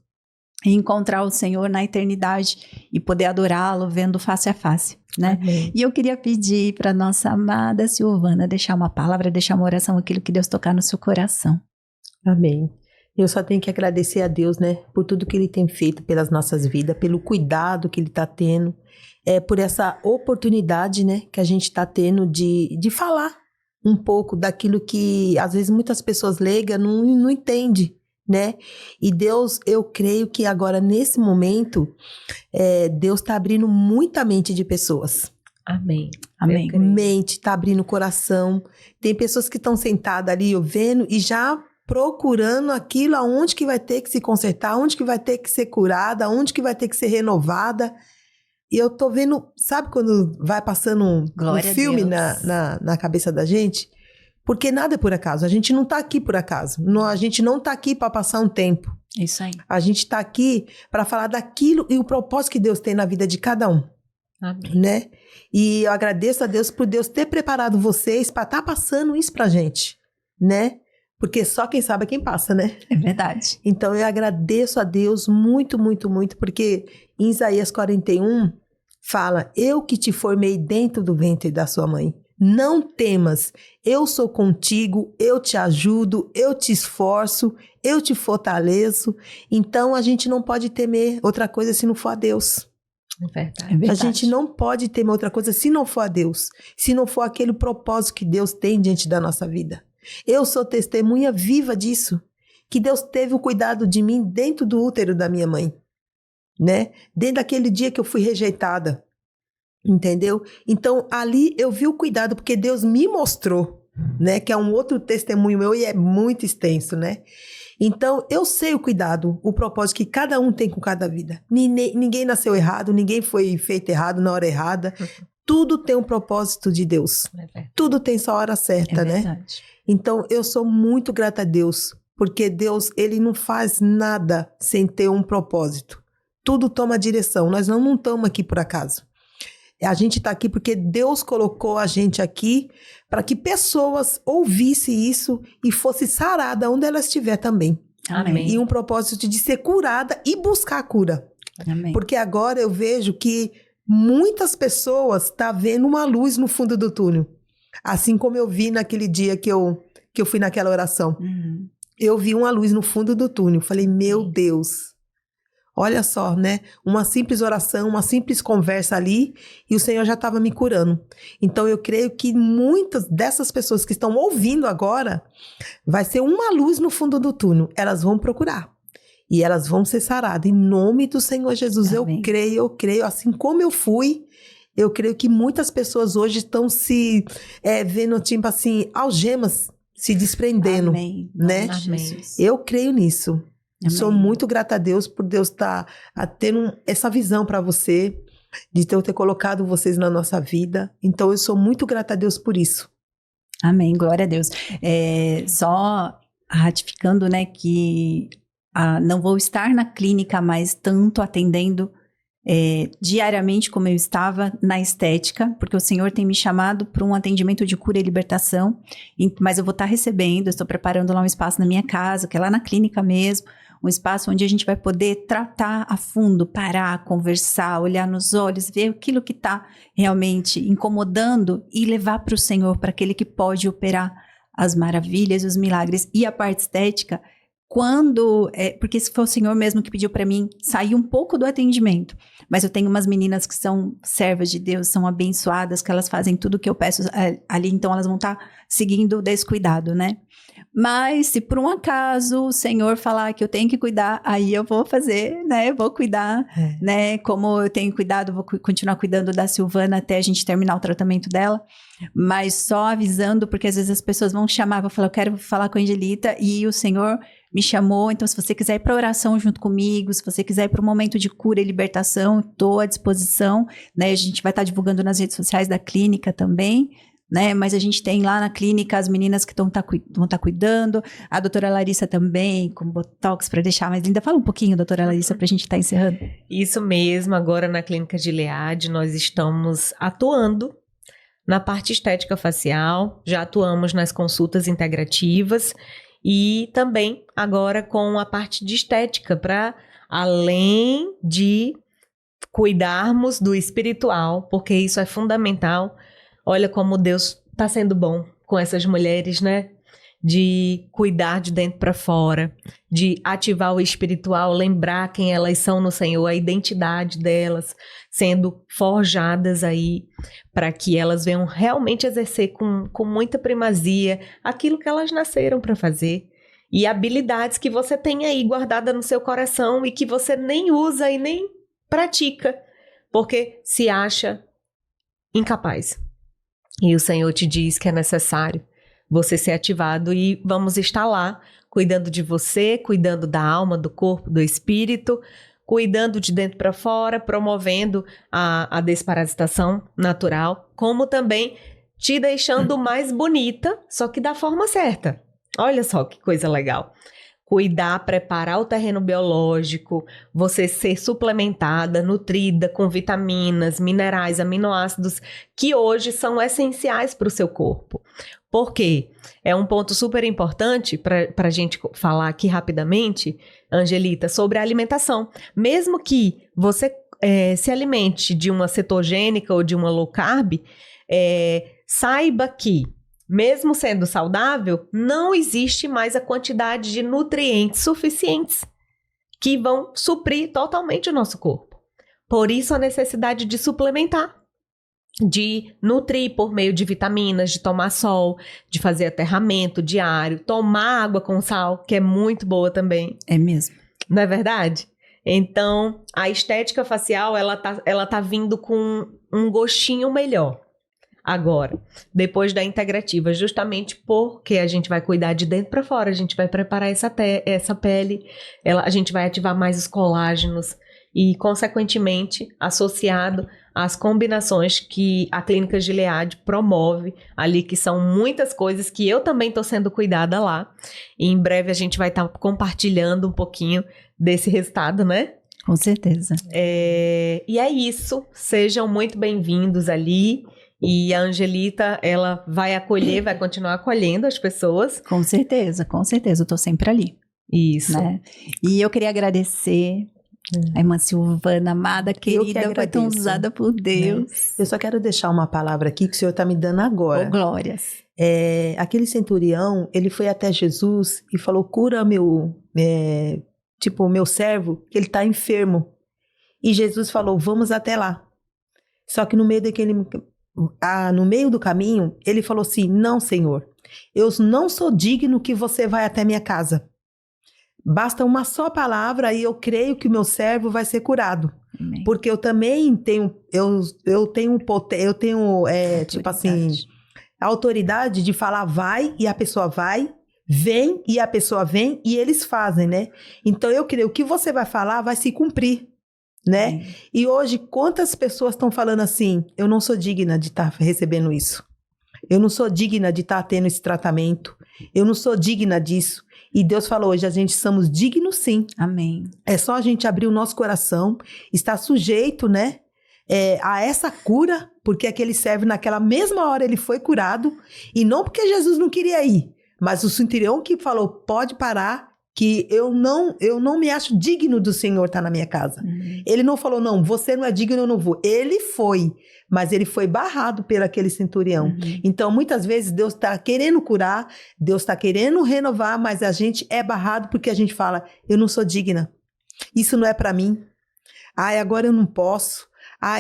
e encontrar o Senhor na eternidade e poder adorá-lo vendo face a face, né? Amém. E eu queria pedir para nossa amada Silvana deixar uma palavra, deixar uma oração, aquilo que Deus tocar no seu coração. Amém. Eu só tenho que agradecer a Deus, né, por tudo que Ele tem feito pelas nossas vidas, pelo cuidado que Ele está tendo, por essa oportunidade, né, que a gente está tendo de falar um pouco daquilo que às vezes muitas pessoas leigas não entendem. Né? E Deus, eu creio que agora nesse momento Deus está abrindo muita mente de pessoas. Amém. Amém. Mente, está abrindo o coração. Tem pessoas que estão sentadas ali vendo e já procurando aquilo aonde que vai ter que se consertar, onde que vai ter que ser curada, onde que vai ter que ser renovada. E eu tô vendo, sabe quando vai passando um filme na cabeça da gente? Porque nada é por acaso, a gente não tá aqui por acaso, a gente não tá aqui para passar um tempo. Isso aí. A gente tá aqui para falar daquilo e o propósito que Deus tem na vida de cada um. Amém. Né? E eu agradeço a Deus por Deus ter preparado vocês para estar passando isso pra gente, né? Porque só quem sabe é quem passa, né? É verdade. Então eu agradeço a Deus muito, muito, muito, porque em Isaías 41 fala, eu que te formei dentro do ventre da sua mãe. Não temas, eu sou contigo, eu te ajudo, eu te esforço, eu te fortaleço. Então a gente não pode temer outra coisa se não for a Deus. É verdade. É verdade. A gente não pode temer outra coisa se não for a Deus, se não for aquele propósito que Deus tem diante da nossa vida. Eu sou testemunha viva disso, que Deus teve o cuidado de mim dentro do útero da minha mãe, né? Desde aquele dia que eu fui rejeitada. Entendeu? Então, ali eu vi o cuidado, porque Deus me mostrou, né? Que é um outro testemunho meu e é muito extenso, né? Então, eu sei o cuidado, o propósito que cada um tem com cada vida. Ninguém nasceu errado, ninguém foi feito errado na hora errada. Tudo tem um propósito de Deus. Tudo tem sua hora certa, né? Então, eu sou muito grata a Deus, porque Deus, ele não faz nada sem ter um propósito. Tudo toma direção. Nós não estamos aqui por acaso. A gente está aqui porque Deus colocou a gente aqui para que pessoas ouvissem isso e fosse sarada onde ela estiver também. Amém. E um propósito de ser curada e buscar a cura. Amém. Porque agora eu vejo que muitas pessoas estão vendo uma luz no fundo do túnel. Assim como eu vi naquele dia que eu fui naquela oração. Eu vi uma luz no fundo do túnel. Falei, meu Deus. Olha só, né? Uma simples oração, uma simples conversa ali e o Senhor já estava me curando. Então eu creio que muitas dessas pessoas que estão ouvindo agora vai ser uma luz no fundo do túnel. Elas vão procurar e elas vão ser saradas. Em nome do Senhor Jesus, Amém. eu creio. Assim como eu fui, eu creio que muitas pessoas hoje estão se vendo, tipo assim, algemas se desprendendo. Amém. Né? Amém. Eu creio nisso. Amém. Sou muito grata a Deus por Deus estar tendo essa visão para você, de eu ter colocado vocês na nossa vida. Então, eu sou muito grata a Deus por isso. Amém, glória a Deus. Só ratificando, né, que não vou estar na clínica mais tanto atendendo diariamente como eu estava na estética, porque o Senhor tem me chamado para um atendimento de cura e libertação, mas eu vou estar recebendo, eu estou preparando lá um espaço na minha casa, que é lá na clínica mesmo, um espaço onde a gente vai poder tratar a fundo, parar, conversar, olhar nos olhos, ver aquilo que está realmente incomodando e levar para o Senhor, para aquele que pode operar as maravilhas e os milagres. E a parte estética, porque esse foi o Senhor mesmo que pediu para mim sair um pouco do atendimento, mas eu tenho umas meninas que são servas de Deus, são abençoadas, que elas fazem tudo que eu peço ali, então elas vão estar seguindo desse cuidado, né? Mas se por um acaso o Senhor falar que eu tenho que cuidar, aí eu vou fazer, né? Eu vou cuidar, né? Como eu tenho cuidado, vou continuar cuidando da Silvana até a gente terminar o tratamento dela. Mas só avisando, porque às vezes as pessoas vão chamar, vão falar, eu quero falar com a Angelita, e o Senhor me chamou. Então, se você quiser ir para oração junto comigo, se você quiser ir para um momento de cura e libertação, estou à disposição, né? A gente vai estar divulgando nas redes sociais da clínica também, né? Mas a gente tem lá na clínica as meninas que vão estar cuidando, a doutora Larissa também, com botox para deixar mais linda. Fala um pouquinho, doutora Larissa, para a gente estar encerrando. Isso mesmo, agora na clínica Gilead nós estamos atuando na parte estética facial, já atuamos nas consultas integrativas e também agora com a parte de estética, para além de cuidarmos do espiritual, porque isso é fundamental. Olha como Deus está sendo bom com essas mulheres, né? De cuidar de dentro para fora, de ativar o espiritual, lembrar quem elas são no Senhor, a identidade delas sendo forjadas aí, para que elas venham realmente exercer com muita primazia aquilo que elas nasceram para fazer. E habilidades que você tem aí guardada no seu coração e que você nem usa e nem pratica, porque se acha incapaz. E o Senhor te diz que é necessário você ser ativado e vamos estar lá, cuidando de você, cuidando da alma, do corpo, do espírito, cuidando de dentro para fora, promovendo a desparasitação natural, como também te deixando mais bonita, só que da forma certa. Olha só que coisa legal. Cuidar, preparar o terreno biológico, você ser suplementada, nutrida com vitaminas, minerais, aminoácidos, que hoje são essenciais para o seu corpo. Por quê? É um ponto super importante para a gente falar aqui rapidamente, Angelita, sobre a alimentação. Mesmo que você se alimente de uma cetogênica ou de uma low carb, saiba que, mesmo sendo saudável, não existe mais a quantidade de nutrientes suficientes que vão suprir totalmente o nosso corpo. Por isso a necessidade de suplementar, de nutrir por meio de vitaminas, de tomar sol, de fazer aterramento diário, tomar água com sal, que é muito boa também. É mesmo. Não é verdade? Então, a estética facial, ela tá vindo com um gostinho melhor agora, depois da integrativa, justamente porque a gente vai cuidar de dentro para fora, a gente vai preparar essa pele, a gente vai ativar mais os colágenos e, consequentemente, associado às combinações que a Clínica Gilead promove ali, que são muitas coisas que eu também estou sendo cuidada lá. E em breve a gente vai estar compartilhando um pouquinho desse resultado, né? Com certeza. E é isso. Sejam muito bem-vindos ali. E a Angelita, ela vai acolher, vai continuar acolhendo as pessoas. Com certeza. Eu tô sempre ali. Isso. Né? E eu queria agradecer a irmã Silvana, amada, querida, foi tão usada por Deus. Né? Eu só quero deixar uma palavra aqui que o Senhor está me dando agora. Oh, glórias. Aquele centurião, ele foi até Jesus e falou, cura meu servo, que ele está enfermo. E Jesus falou, vamos até lá. Só que no meio do caminho, ele falou assim, não, Senhor, eu não sou digno que você vá até minha casa. Basta uma só palavra e eu creio que o meu servo vai ser curado. Amém. Porque eu também tenho, tipo assim, a autoridade de falar vai e a pessoa vai, vem e a pessoa vem e eles fazem, né? Então eu creio que o que você vai falar vai se cumprir, né? E hoje quantas pessoas estão falando assim, eu não sou digna de estar recebendo isso. Eu não sou digna de estar tendo esse tratamento. Eu não sou digna disso. E Deus falou, hoje a gente somos dignos sim. Amém. É só a gente abrir o nosso coração, estar sujeito, né, a essa cura, porque aquele servo naquela mesma hora ele foi curado, e não porque Jesus não queria ir, mas o centurião que falou, pode parar, que eu não me acho digno do Senhor estar na minha casa. Ele não falou, não, você não é digno, eu não vou. Ele foi, mas ele foi barrado por aquele centurião. Então, muitas vezes, Deus está querendo curar, Deus está querendo renovar, mas a gente é barrado porque a gente fala, eu não sou digna. Isso não é para mim. Agora eu não posso.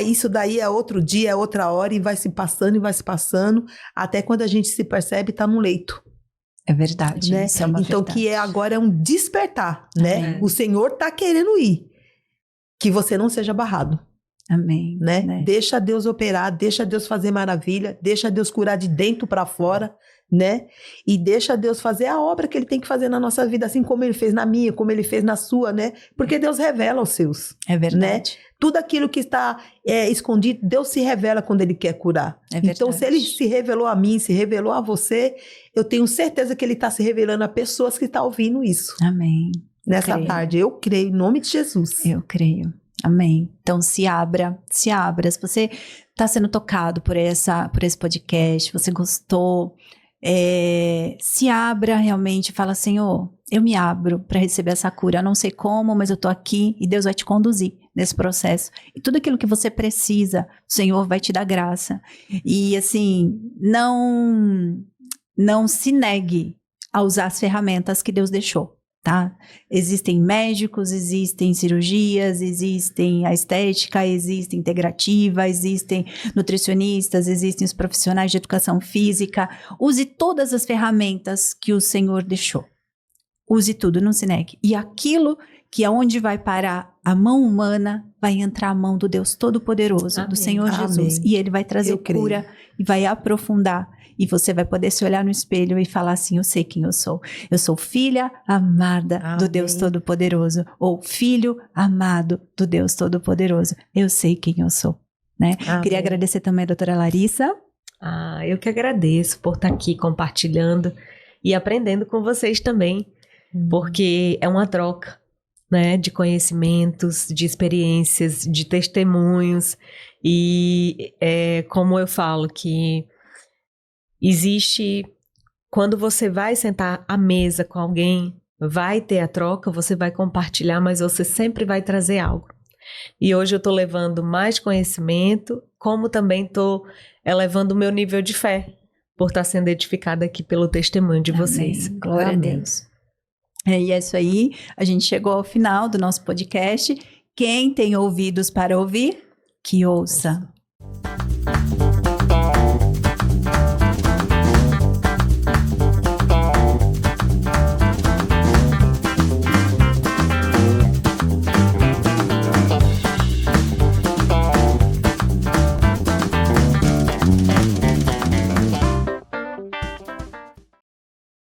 Isso daí é outro dia, é outra hora, e vai se passando, até quando a gente se percebe, está no leito. É verdade, né? Isso é uma então, verdade. que agora é um despertar, né? O Senhor está querendo ir. Que você não seja barrado. Amém. Né? Deixa Deus operar, deixa Deus fazer maravilha, deixa Deus curar de dentro para fora, né? E deixa Deus fazer a obra que Ele tem que fazer na nossa vida, assim como Ele fez na minha, como Ele fez na sua, né? Porque Deus revela os seus. É verdade. Né? Tudo aquilo que está escondido, Deus se revela quando Ele quer curar. É verdade. Então, se Ele se revelou a mim, se revelou a você, eu tenho certeza que Ele está se revelando a pessoas que estão ouvindo isso. Amém. Nessa tarde, eu creio, em nome de Jesus. Eu creio. Amém. Então, se abra. Se você está sendo tocado por esse podcast, você gostou, se abra realmente, fala, Senhor, eu me abro para receber essa cura. Eu não sei como, mas eu estou aqui e Deus vai te conduzir nesse processo. E tudo aquilo que você precisa, o Senhor vai te dar graça. E assim, não se negue a usar as ferramentas que Deus deixou. Tá? Existem médicos, existem cirurgias, existem a estética, existe integrativa, existem nutricionistas, existem os profissionais de educação física. Use todas as ferramentas que o Senhor deixou. Use tudo, não se negue. E aquilo que aonde vai parar a mão humana, vai entrar a mão do Deus Todo-Poderoso, do Senhor Jesus. E Ele vai trazer cura e vai aprofundar. E você vai poder se olhar no espelho e falar assim, eu sei quem eu sou. Eu sou filha amada do Deus Todo-Poderoso. Ou filho amado do Deus Todo-Poderoso. Eu sei quem eu sou. Né? Queria agradecer também a doutora Larissa. Eu que agradeço por estar aqui compartilhando e aprendendo com vocês também. Porque é uma troca, né, de conhecimentos, de experiências, de testemunhos. E como eu falo que existe, quando você vai sentar à mesa com alguém, vai ter a troca, você vai compartilhar, mas você sempre vai trazer algo. E hoje eu estou levando mais conhecimento, como também estou elevando o meu nível de fé, por estar sendo edificada aqui pelo testemunho de vocês. Glória a Deus. E é isso aí, a gente chegou ao final do nosso podcast. Quem tem ouvidos para ouvir, que ouça.